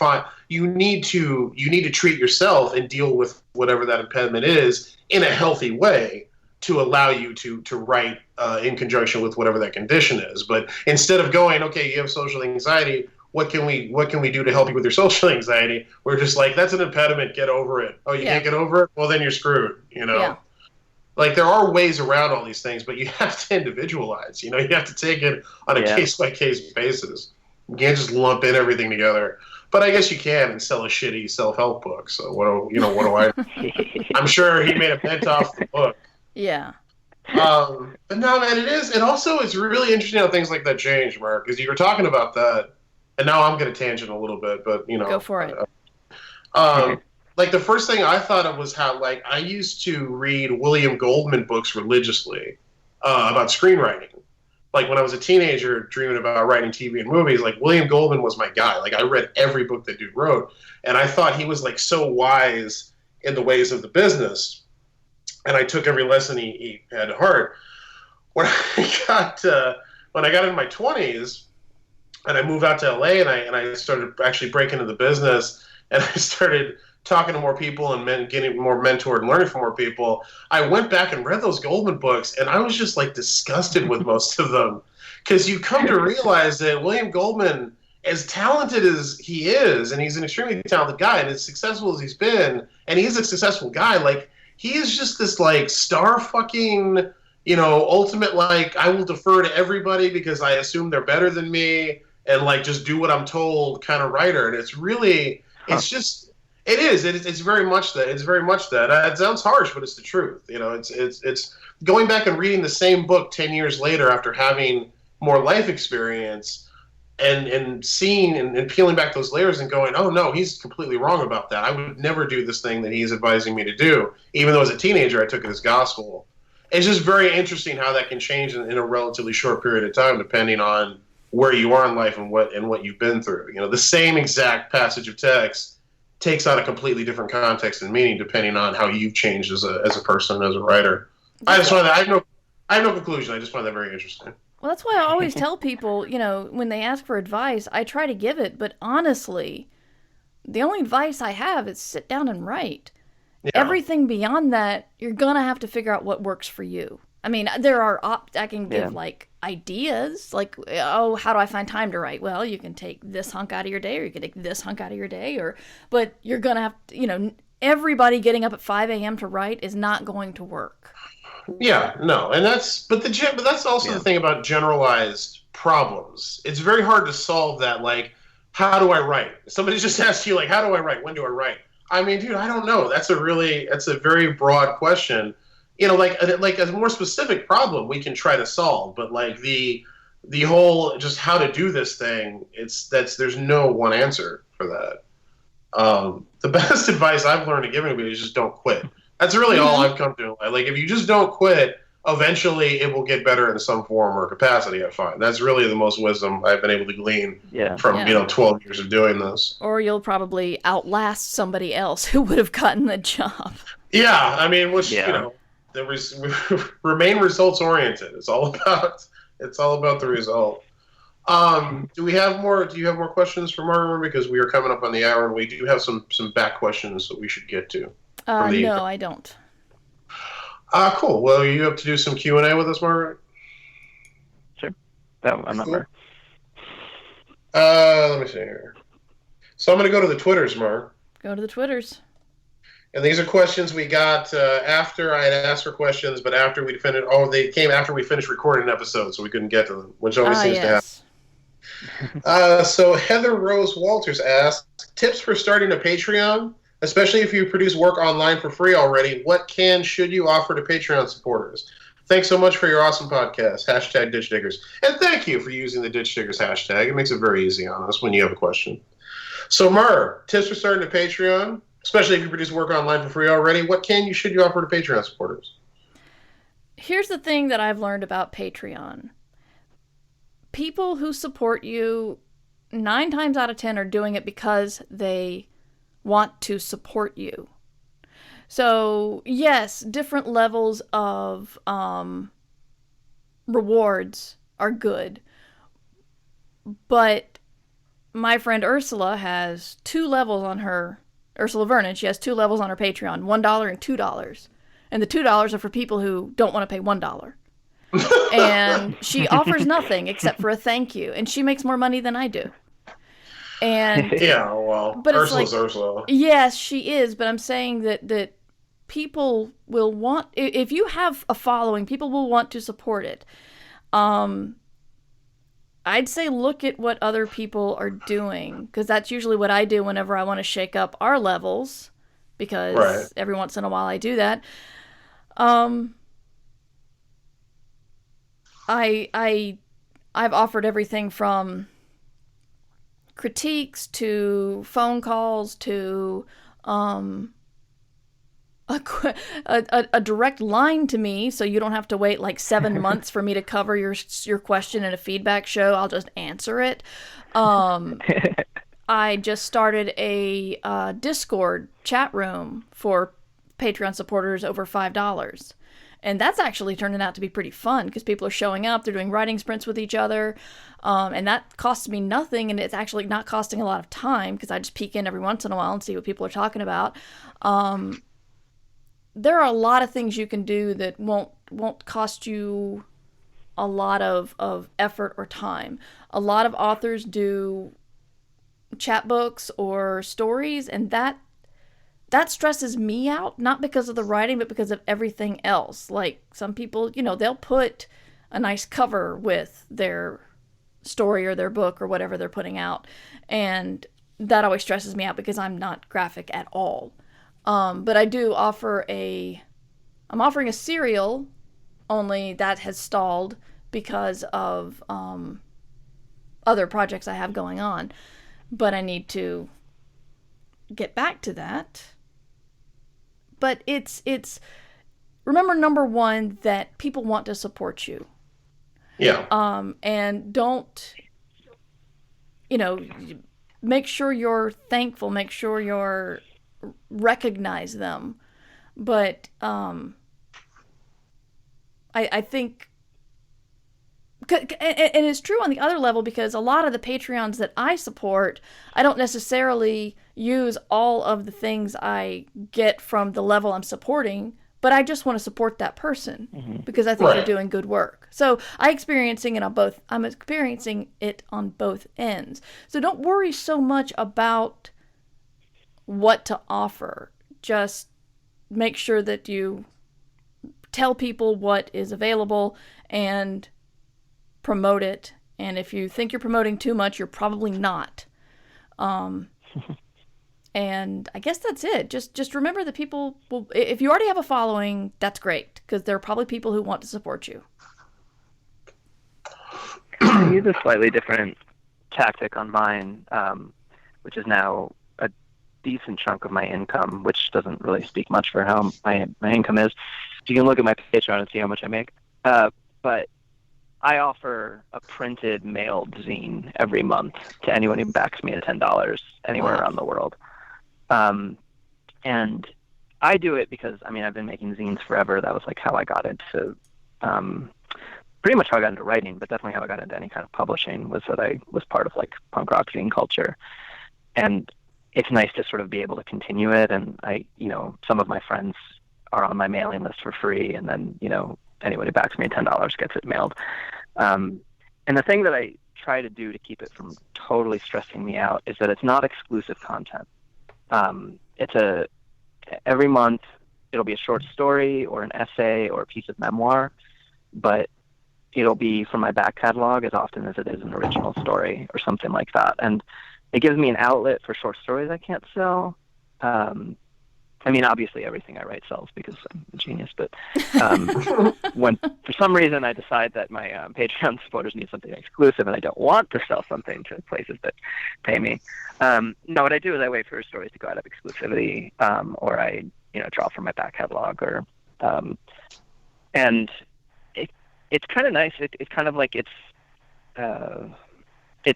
S4: treat yourself and deal with whatever that impediment is in a healthy way to allow you to write in conjunction with whatever that condition is. But instead of going, okay, you have social anxiety, what can we do to help you with your social anxiety? We're just like, that's an impediment, get over it. Oh, you can't get over it? Well, then you're screwed,
S2: Yeah.
S4: Like, there are ways around all these things, but you have to individualize. You have to take it on a case-by-case basis. You can't just lump in everything together. But I guess you can and sell a shitty self-help book. So what do I? I'm sure he made a pent off the book.
S2: Yeah.
S4: But no, man, it also is really interesting how things like that change, Mark, because you were talking about that, and now I'm going to tangent a little bit, but
S2: Go for it.
S4: Like, the first thing I thought of was how, like, I used to read William Goldman books religiously about screenwriting. Like, when I was a teenager dreaming about writing TV and movies, like, William Goldman was my guy. Like, I read every book that dude wrote, and I thought he was, like, so wise in the ways of the business, and I took every lesson he had to heart. When I got in my 20s, and I moved out to LA, and I started actually breaking into the business, and I started talking to more people and getting more mentored and learning from more people, I went back and read those Goldman books, and I was just like disgusted with most of them, because you come to realize that William Goldman, as talented as he is, and he's an extremely talented guy, and as successful as he's been, and he's a successful guy, like, he is just this like star fucking, ultimate, like, I will defer to everybody because I assume they're better than me, and like just do what I'm told kind of writer. And it's really, it's very much that. It's very much that. It sounds harsh, but it's the truth. It's going back and reading the same book 10 years later after having more life experience and seeing and peeling back those layers and going, oh no, he's completely wrong about that. I would never do this thing that he's advising me to do. Even though as a teenager I took it as gospel. It's just very interesting how that can change in a relatively short period of time, depending on where you are in life and what you've been through. The same exact passage of text takes on a completely different context and meaning depending on how you've changed as a person, as a writer. I just find that I have no conclusion. I just find that very interesting.
S2: Well, that's why I always tell people, when they ask for advice, I try to give it, but honestly, the only advice I have is sit down and write. Yeah. Everything beyond that, you're gonna have to figure out what works for you. I mean, there are I can give like ideas, like, oh, how do I find time to write? Well, you can take this hunk out of your day, or you can take this hunk out of your day, but you're gonna have to, everybody getting up at 5 a.m. to write is not going to work.
S4: Yeah, no, and that's also the thing about generalized problems. It's very hard to solve that. Like, how do I write? Somebody just asked you, like, how do I write? When do I write? I mean, dude, I don't know. That's a very broad question. Like a more specific problem we can try to solve, but like the whole just how to do this thing, there's no one answer for that. The best advice I've learned to give anybody is just don't quit. That's really all I've come to. Like, if you just don't quit, eventually it will get better in some form or capacity, I find. That's really the most wisdom I've been able to glean from, 12 years of doing this.
S2: Or you'll probably outlast somebody else who would have gotten the job.
S4: Yeah, I mean, remain results oriented. It's all about the result. Do you have more questions for Margaret? Because we are coming up on the hour, and we do have some back questions that we should get to.
S2: No, I don't.
S4: Cool. Well, you have to do some Q&A with us, Margaret?
S3: Sure. I'm not sure.
S4: Let me see here. So I'm going to go to the Twitters, Mark.
S2: Go to the Twitters.
S4: And these are questions we got after I had asked for questions, but after we'd finished. Oh, they came after we finished recording an episode, so we couldn't get to them, which always seems to happen. So Heather Rose Walters asked, tips for starting a Patreon, especially if you produce work online for free already. What should you offer to Patreon supporters? Thanks so much for your awesome podcast. # Ditch Diggers. And thank you for using the Ditch Diggers hashtag. It makes it very easy on us when you have a question. So Mar, tips for starting a Patreon, especially if you produce work online for free already. What should you offer to Patreon supporters?
S2: Here's the thing that I've learned about Patreon. People who support you 9 times out of 10 are doing it because they want to support you. So, yes, different levels of rewards are good. But my friend Ursula has 2 levels on her, Ursula Vernon, she has 2 levels on her Patreon, $1 and $2. And the $2 are for people who don't want to pay $1. And she offers nothing except for a thank you. And she makes more money than I do. And
S4: yeah, well,
S2: but
S4: Ursula's Ursula.
S2: Yes, she is, but I'm saying that people will want, if you have a following, people will want to support it. I'd say look at what other people are doing, because that's usually what I do whenever I want to shake up our levels, because every once in a while I do that. I've offered everything from critiques to phone calls to a direct line to me, so you don't have to wait like 7 months for me to cover your question in a feedback show. I'll just answer it. I just started a Discord chat room for Patreon supporters over $5. And that's actually turning out to be pretty fun because people are showing up, they're doing writing sprints with each other, and that costs me nothing, and it's actually not costing a lot of time because I just peek in every once in a while and see what people are talking about. There are a lot of things you can do that won't cost you a lot of effort or time. A lot of authors do chapbooks or stories, and that stresses me out, not because of the writing, but because of everything else. Like, some people, they'll put a nice cover with their story or their book or whatever they're putting out, and that always stresses me out because I'm not graphic at all. But I do I'm offering a serial, only that has stalled because of other projects I have going on. But I need to get back to that. But it's remember, number one, that people want to support you.
S4: Yeah.
S2: And don't, make sure you're thankful, make sure you're recognize them. But I think, and it's true on the other level, because a lot of the Patreons that I support, I don't necessarily use all of the things I get from the level I'm supporting, but I just want to support that person because I think they're doing good work. So I'm experiencing it on both ends. So don't worry so much about what to offer. Just make sure that you tell people what is available and promote it. And if you think you're promoting too much, you're probably not. And I guess that's it. Just remember that people will, if you already have a following, that's great, because there are probably people who want to support you.
S3: I use a slightly different tactic on mine, which is now a decent chunk of my income, which doesn't really speak much for how my income is. You can look at my Patreon and see how much I make. But I offer a printed mailed zine every month to anyone who backs me at $10 anywhere around the world. And I do it because, I mean, I've been making zines forever. That was like how I got into, pretty much how I got into writing, but definitely how I got into any kind of publishing was that I was part of like punk rock zine culture. And it's nice to sort of be able to continue it. And some of my friends are on my mailing list for free. And then, anyone who backs me at $10 gets it mailed. And the thing that I try to do to keep it from totally stressing me out is that it's not exclusive content. Every month it'll be a short story or an essay or a piece of memoir, but it'll be from my back catalog as often as it is an original story or something like that. And it gives me an outlet for short stories I can't sell. I mean, obviously everything I write sells because I'm a genius, but when for some reason I decide that my Patreon supporters need something exclusive and I don't want to sell something to places that pay me, no, what I do is I wait for stories to go out of exclusivity, or I, draw from my back catalog, or and it's kind of nice. It's kind of like it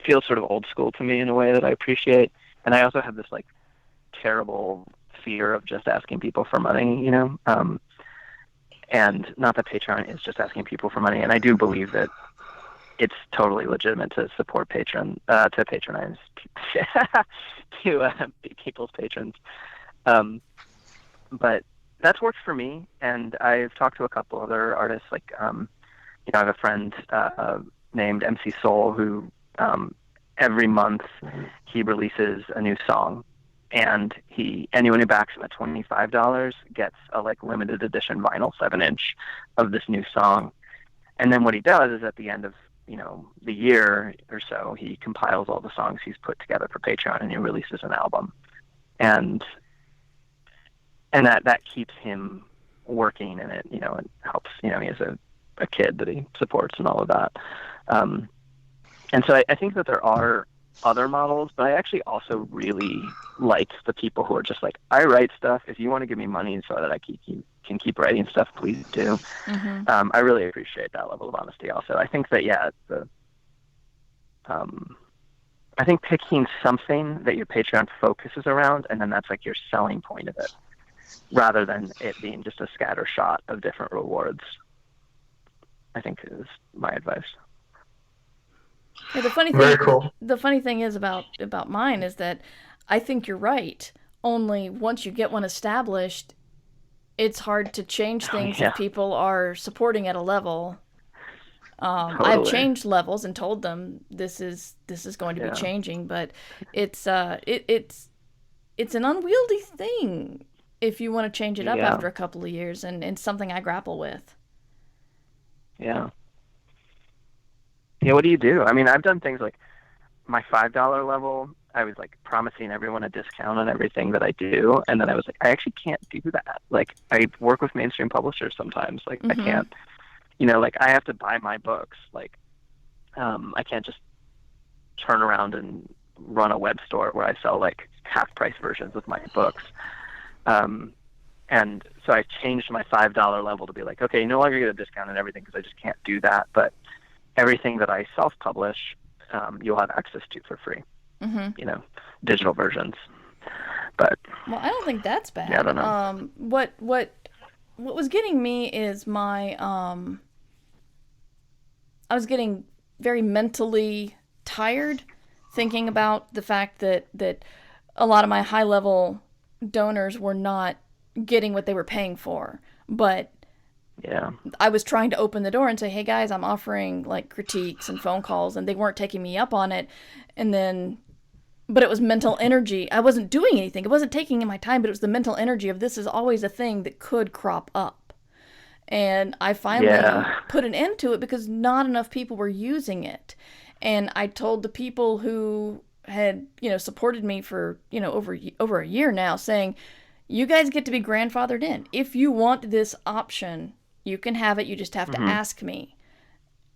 S3: feels sort of old school to me in a way that I appreciate. And I also have this like terrible fear of just asking people for money, and not that Patreon is just asking people for money. And I do believe that it's totally legitimate to support to patronize to people's patrons. But that's worked for me. And I've talked to a couple other artists, like, I have a friend named MC Soul who every month he releases a new song. And anyone who backs him at $25 gets a like limited edition vinyl 7-inch of this new song. And then what he does is at the end of, the year or so, he compiles all the songs he's put together for Patreon and he releases an album. And that keeps him working, and it helps, he has a kid that he supports and all of that. And so I think that there are other models, but I actually also really like the people who are just like, I write stuff. If you want to give me money so that I can keep writing stuff, please do. Mm-hmm. I really appreciate that level of honesty. Also, I think that I think picking something that your Patreon focuses around, and then that's like your selling point of it, rather than it being just a scatter shot of different rewards, I think is my advice.
S2: Yeah, the funny thing is about mine is that I think you're right. Only once you get one established, it's hard to change things if people are supporting at a level. Totally. I've changed levels and told them this is going to be changing, but it's an unwieldy thing if you want to change it up after a couple of years, and it's something I grapple with.
S3: Yeah. Yeah, what do you do? I mean, I've done things like my $5 level, I was like promising everyone a discount on everything that I do. And then I was like, I actually can't do that. Like, I work with mainstream publishers sometimes. Like, I can't, like I have to buy my books. Like, I can't just turn around and run a web store where I sell like half price versions of my books. And so I changed my $5 level to be like, okay, you no longer get a discount on everything because I just can't do that. But everything that I self-publish, you'll have access to for free. Mm-hmm. Digital versions. But
S2: well, I don't think that's bad.
S3: Yeah, I don't know.
S2: What was getting me is my I was getting very mentally tired thinking about the fact that a lot of my high-level donors were not getting what they were paying for. But
S3: yeah,
S2: I was trying to open the door and say, hey guys, I'm offering like critiques and phone calls, and they weren't taking me up on it. But it was mental energy. I wasn't doing anything. It wasn't taking in my time, but it was the mental energy of this is always a thing that could crop up. And I finally put an end to it because not enough people were using it. And I told the people who had, supported me for, over a year now, saying, you guys get to be grandfathered in. If you want this option, you can have it. You just have to ask me.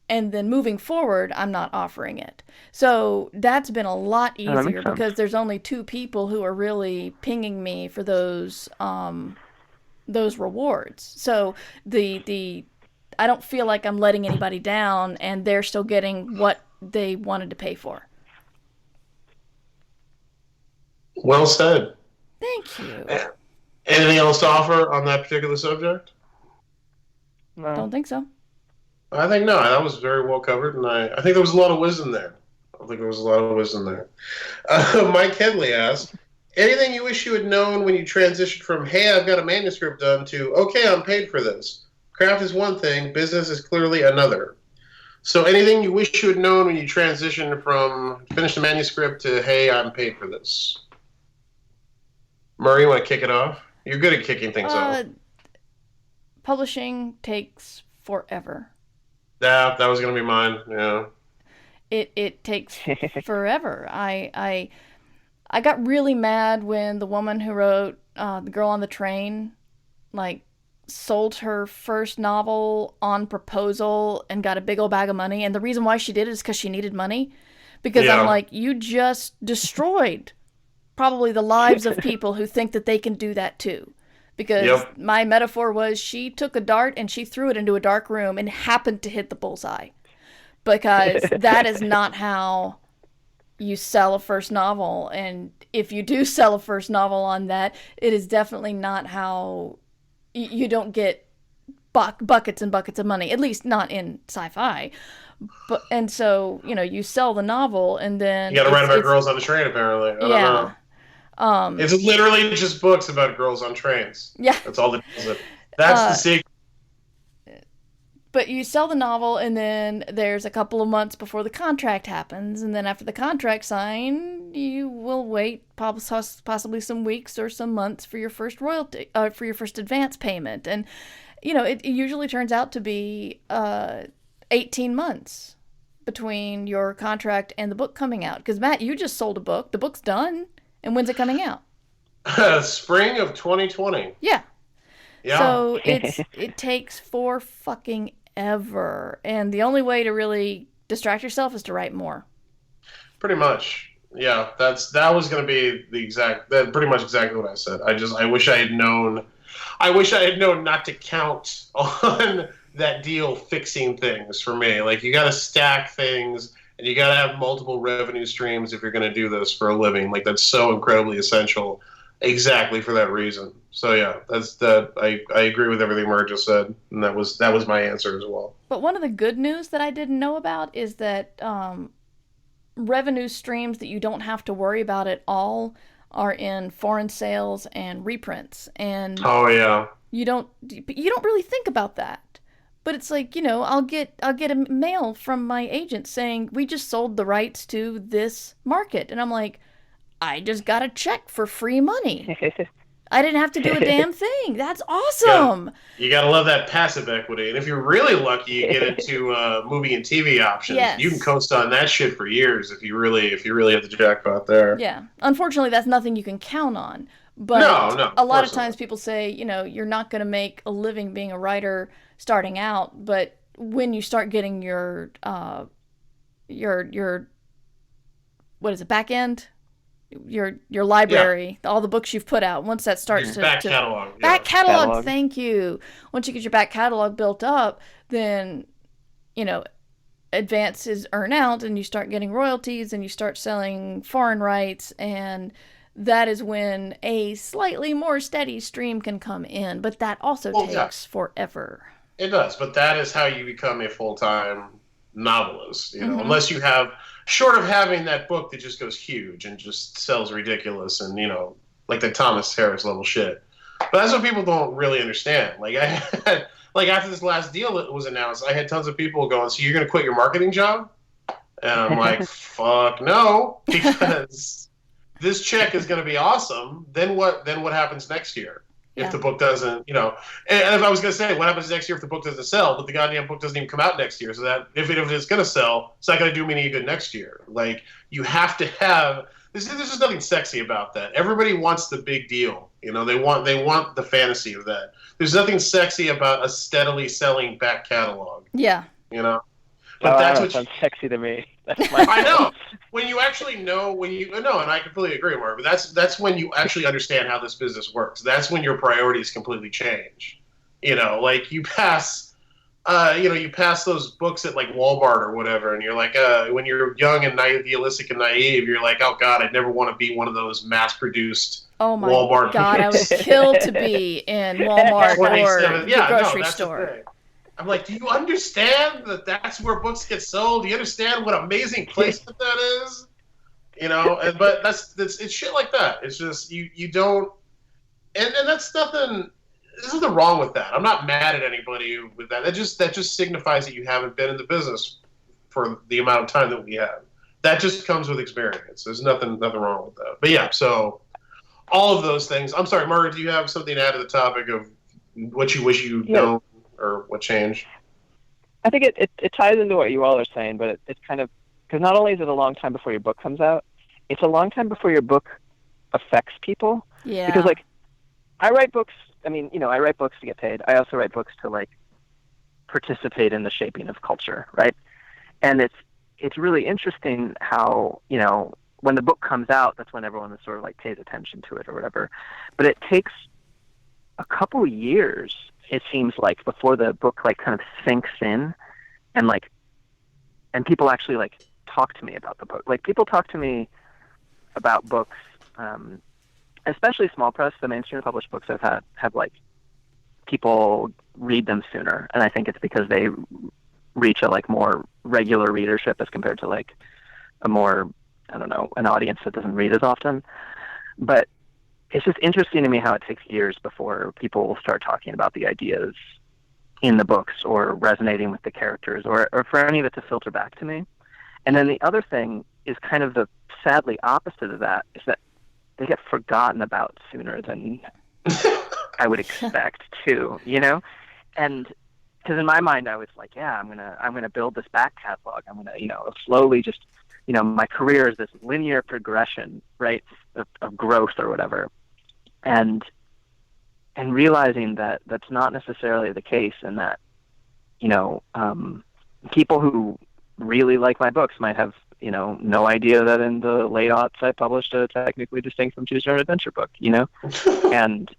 S2: And then moving forward, I'm not offering it. So that's been a lot easier because there's only 2 people who are really pinging me for those rewards. So I don't feel like I'm letting anybody down, and they're still getting what they wanted to pay for.
S4: Well said.
S2: Thank you.
S4: Anything else to offer on that particular subject?
S3: No.
S2: Don't think so.
S4: I think no. That was very well covered, and I think there was a lot of wisdom there. Mike Kedley asked, anything you wish you had known when you transitioned from, hey, I've got a manuscript done, to, okay, I'm paid for this. Craft is one thing, business is clearly another. So anything you wish you had known when you transitioned from finish the manuscript to, hey, I'm paid for this? Murray, you want to kick it off? You're good at kicking things off.
S2: Publishing takes forever.
S4: That was going to be mine, yeah.
S2: It takes forever. I got really mad when the woman who wrote The Girl on the Train, sold her first novel on proposal and got a big old bag of money. And the reason why she did it is because she needed money. Because I'm like, you just destroyed probably the lives of people who think that they can do that too. Because my metaphor was she took a dart and she threw it into a dark room and happened to hit the bullseye. Because that is not how you sell a first novel. And if you do sell a first novel on that, it is definitely not how you don't get buckets and buckets of money, at least not in sci-fi. And so, you sell the novel and then...
S4: You got to write about girls on the train, apparently. I don't know. It's literally just books about girls on trains.
S2: Yeah.
S4: That's all that does it. That's the secret.
S2: But you sell the novel, and then there's a couple of months before the contract happens, and then after the contract's signed, you will wait possibly some weeks or some months for your first royalty, for your first advance payment, and it usually turns out to be 18 months between your contract and the book coming out. Because Matt, you just sold a book; the book's done, and when's it coming out?
S4: Spring of 2020.
S2: Yeah.
S4: Yeah.
S2: So it takes for fucking ever, and the only way to really distract yourself is to write more.
S4: Pretty much, yeah. That was going to be pretty much exactly what I said. I wish I had known. I wish I had known not to count on that deal fixing things for me. Like, you got to stack things, and you got to have multiple revenue streams if you're going to do this for a living. Like, that's so incredibly essential, exactly for that reason. So yeah, I agree with everything Murray just said, and that was my answer as well.
S2: But one of the good news that I didn't know about is that revenue streams that you don't have to worry about at all are in foreign sales and reprints. And you don't really think about that. But it's like, I'll get a mail from my agent saying, we just sold the rights to this market, and I'm like, I just got a check for free money. I didn't have to do a damn thing. That's awesome.
S4: You gotta love that passive equity. And if you're really lucky, you get into movie and TV options.
S2: Yes.
S4: You can coast on that shit for years if you really have the jackpot there.
S2: Yeah. Unfortunately, that's nothing you can count on. But
S4: no,
S2: a lot of times people say, you're not going to make a living being a writer starting out, but when you start getting your what is it, back end? Your library, all the books you've put out, once that starts
S4: back catalog. Yeah.
S2: Back catalog, thank you. Once you get your back catalog built up, then, advances earn out and you start getting royalties and you start selling foreign rights, and that is when a slightly more steady stream can come in. But that also takes forever.
S4: It does, but that is how you become a full-time novelist, unless you have... Short of having that book that just goes huge and just sells ridiculous and, like the Thomas Harris level shit. But that's what people don't really understand. Like, I had, after this last deal that was announced, I had tons of people going, so you're going to quit your marketing job? And I'm like, fuck no, because this check is going to be awesome. Then what happens next year? if the book doesn't, and if I was going to say, what happens next year if the book doesn't sell, but the goddamn book doesn't even come out next year, so that if it's going to sell, it's not going to do me any good next year. Like, you have to have, there's just nothing sexy about that. Everybody wants the big deal, they want the fantasy of that. There's nothing sexy about a steadily selling back catalog.
S2: Yeah.
S3: But that's what sounds sexy to me.
S4: I know. When you actually know, and I completely agree, Mark. But that's when you actually understand how this business works. That's when your priorities completely change. Like you pass those books at like Walmart or whatever, and you're like, when you're young and idealistic and naive, you're like, oh God, I'd never want to be one of those mass-produced Walmart.
S2: God, I would kill to be in Walmart or the grocery store.
S4: I'm like, do you understand that that's where books get sold? Do you understand what amazing placement that is? But it's shit like that. It's just you don't, and that's nothing. There's nothing wrong with that. I'm not mad at anybody with that. That just signifies that you haven't been in the business for the amount of time that we have. That just comes with experience. There's nothing wrong with that. But yeah, so all of those things. I'm sorry, Margaret, do you have something to add to the topic of what you wish you know? Or what changed?
S3: I think it ties into what you all are saying, but it's kind of, because not only is it a long time before your book comes out, it's a long time before your book affects people.
S2: Yeah.
S3: Because I write books. I mean, I write books to get paid. I also write books to participate in the shaping of culture, right? And it's really interesting how when the book comes out, that's when everyone sort of pays attention to it or whatever. But it takes a couple years, it seems like, before the book kind of sinks in and people actually talk to me about the book. People talk to me about books, especially small press. The mainstream published books I've had have people read them sooner, and I think it's because they reach a more regular readership as compared to a more, I don't know, an audience that doesn't read as often. But it's just interesting to me how it takes years before people will start talking about the ideas in the books or resonating with the characters or for any of it to filter back to me. And then the other thing is kind of the sadly opposite of that, is that they get forgotten about sooner than I would expect too, And because in my mind I was like, yeah, I'm gonna build this back catalog. I'm gonna slowly just my career is this linear progression, right, of growth or whatever. And realizing that that's not necessarily the case, and that people who really like my books might have no idea that in the late aughts I published a technically distinct from Choose Your Own Adventure book, and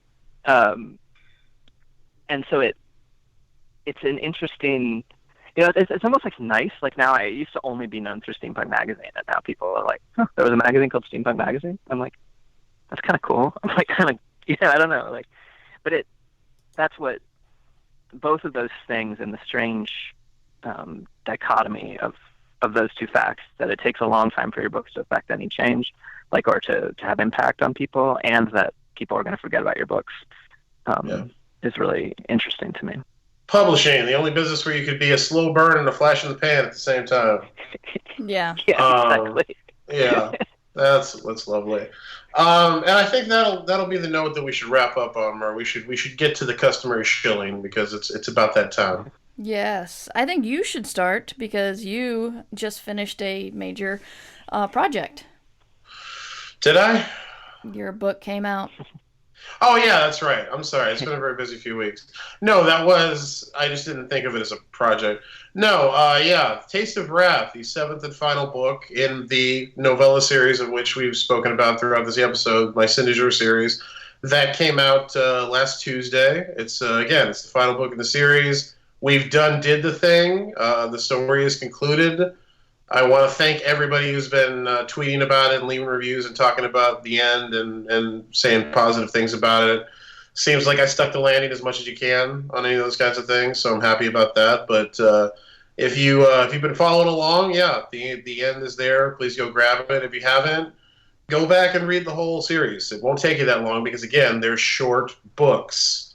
S3: so it's an interesting, it's almost nice. Now I used to only be known through Steampunk Magazine, and now people are like, huh, there was a magazine called Steampunk Magazine. I'm like, that's kind of cool. I'm kind of, I don't know, but that's what both of those things, and the strange dichotomy of those two facts, that it takes a long time for your books to affect any change, or to have impact on people, and that people are going to forget about your books, is really interesting to me.
S4: Publishing, the only business where you could be a slow burn and a flash in the pan at the same time.
S2: Yeah.
S3: Exactly.
S4: Yeah. That's lovely, and I think that'll be the note that we should wrap up on. Or we should get to the customary shilling, because it's about that time.
S2: Yes, I think you should start, because you just finished a major project.
S4: Did I?
S2: Your book came out.
S4: Oh yeah, that's right. I'm sorry. It's been a very busy few weeks. No, I just didn't think of it as a project. No, Taste of Wrath, the 7th and final book in the novella series of which we've spoken about throughout this episode, my Sin du Jour series, that came out last Tuesday. It's it's the final book in the series. We've did the thing. The story is concluded. I want to thank everybody who's been tweeting about it and leaving reviews and talking about the end and saying positive things about it. Seems like I stuck the landing as much as you can on any of those kinds of things, so I'm happy about that. But if you've been following along, the end is there. Please go grab it. If you haven't, go back and read the whole series. It won't take you that long, because again, they're short books.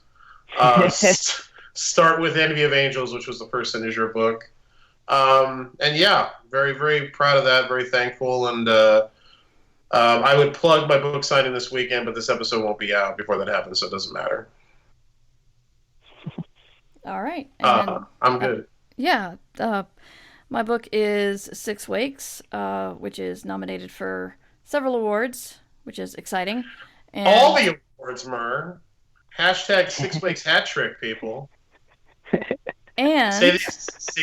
S4: Start with Envy of Angels, which was the first Sin du Jour book. And very, very proud of that, very thankful, and I would plug my book signing this weekend, but this episode won't be out before that happens, so it doesn't matter.
S2: All right. And,
S4: I'm good.
S2: yeah. My book is Six Wakes, which is nominated for several awards, which is exciting. And
S4: All the awards, Mer. Hashtag 6 Weeks Hat Trick, people.
S2: And
S4: Say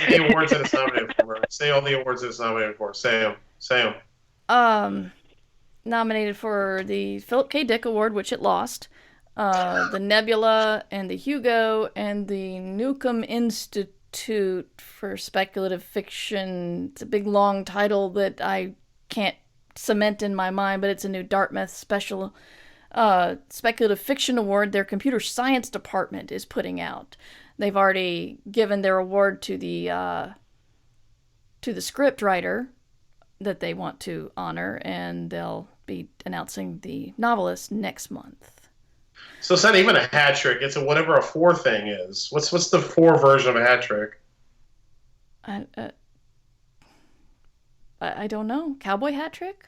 S4: the awards that it's nominated for, Mer. Say all the awards that it's nominated for. Say them. Say them.
S2: Nominated for the Philip K. Dick Award, which it lost, the Nebula, and the Hugo, and the Newcomb Institute for Speculative Fiction. It's a big, long title that I can't cement in my mind, but it's a new Dartmouth special Speculative Fiction Award their computer science department is putting out. They've already given their award to the script writer that they want to honor, and they'll be announcing the novelist next month.
S4: So it's not even a hat trick. It's whatever a 4 thing is. What's the 4 version of a hat trick?
S2: I don't know. Cowboy hat trick?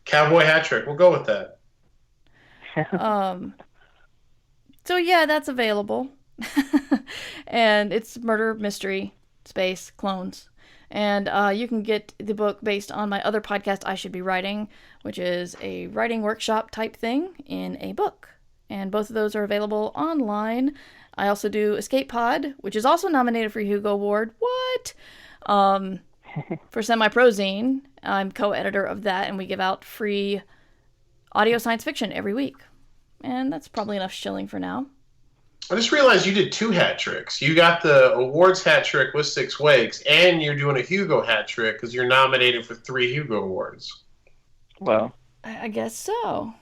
S4: Cowboy hat trick. We'll go with that.
S2: So yeah, that's available. And it's murder, mystery, space, clones. And you can get the book based on my other podcast, I Should Be Writing, which is a writing workshop type thing in a book. And both of those are available online. I also do Escape Pod, which is also nominated for Hugo Award. What? For Semi-Prozine. I'm co-editor of that, and we give out free audio science fiction every week. And that's probably enough shilling for now.
S4: I just realized you did 2 hat tricks. You got the awards hat trick with 6 Wakes, and you're doing a Hugo hat trick because you're nominated for 3 Hugo Awards.
S3: Well,
S2: I guess so.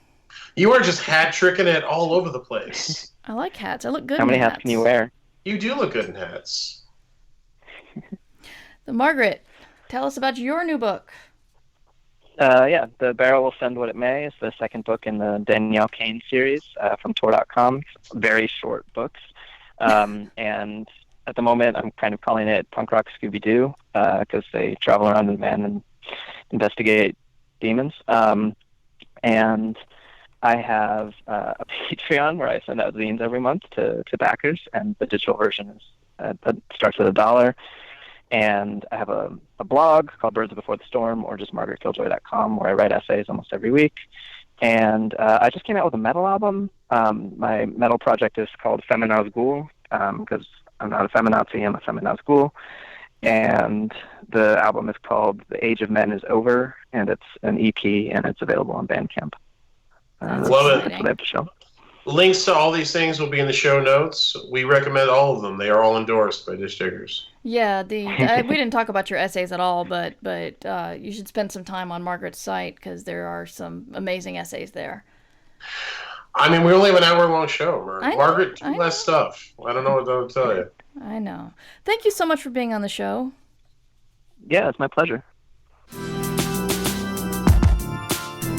S4: You are just hat tricking it all over the place.
S2: I like hats. I look good
S3: how
S2: in
S3: many
S2: hats
S3: hats can you wear?
S4: You do look good in hats.
S2: So Margaret, tell us about your new book.
S3: Yeah, The Barrel Will Send What It May is the second book in the Danielle Kane series from Tor.com. Very short books. And at the moment, I'm kind of calling it Punk Rock Scooby-Doo because they travel around in a van and investigate demons. And I have a Patreon where I send out zines every month to backers, and the digital version is that starts at $1. And I have a blog called Birds Before the Storm, or just margaretkilljoy.com, where I write essays almost every week. And I just came out with a metal album. My metal project is called Feminaz Ghoul, because I'm not a feminazi, I'm a Feminaz Ghoul. And the album is called The Age of Men is Over, and it's an EP, and it's available on Bandcamp.
S4: Love it.
S3: That's what I have to show.
S4: Links to all these things will be in the show notes. We recommend all of them. They are all endorsed by Dish Diggers.
S2: Yeah, we didn't talk about your essays at all, but you should spend some time on Margaret's site because there are some amazing essays there.
S4: I mean, we only have an hour-long show,
S2: I know,
S4: Margaret.
S2: I know.
S4: Less stuff. I don't know what to tell you.
S2: I know. Thank you so much for being on the show.
S3: Yeah, it's my pleasure.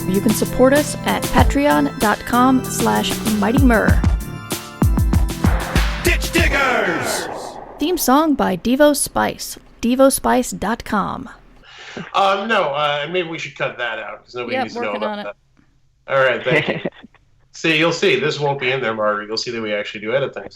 S2: You can support us at patreon.com/mightymur.
S1: Ditch Diggers!
S2: Theme song by Devo Spice. devospice.com.
S4: No, maybe we should cut that out because nobody
S2: Yep,
S4: needs to know
S2: working
S4: about
S2: on
S4: that. All right, thank you. See, you'll see. This won't be in there, Margaret. You'll see that we actually do edit things.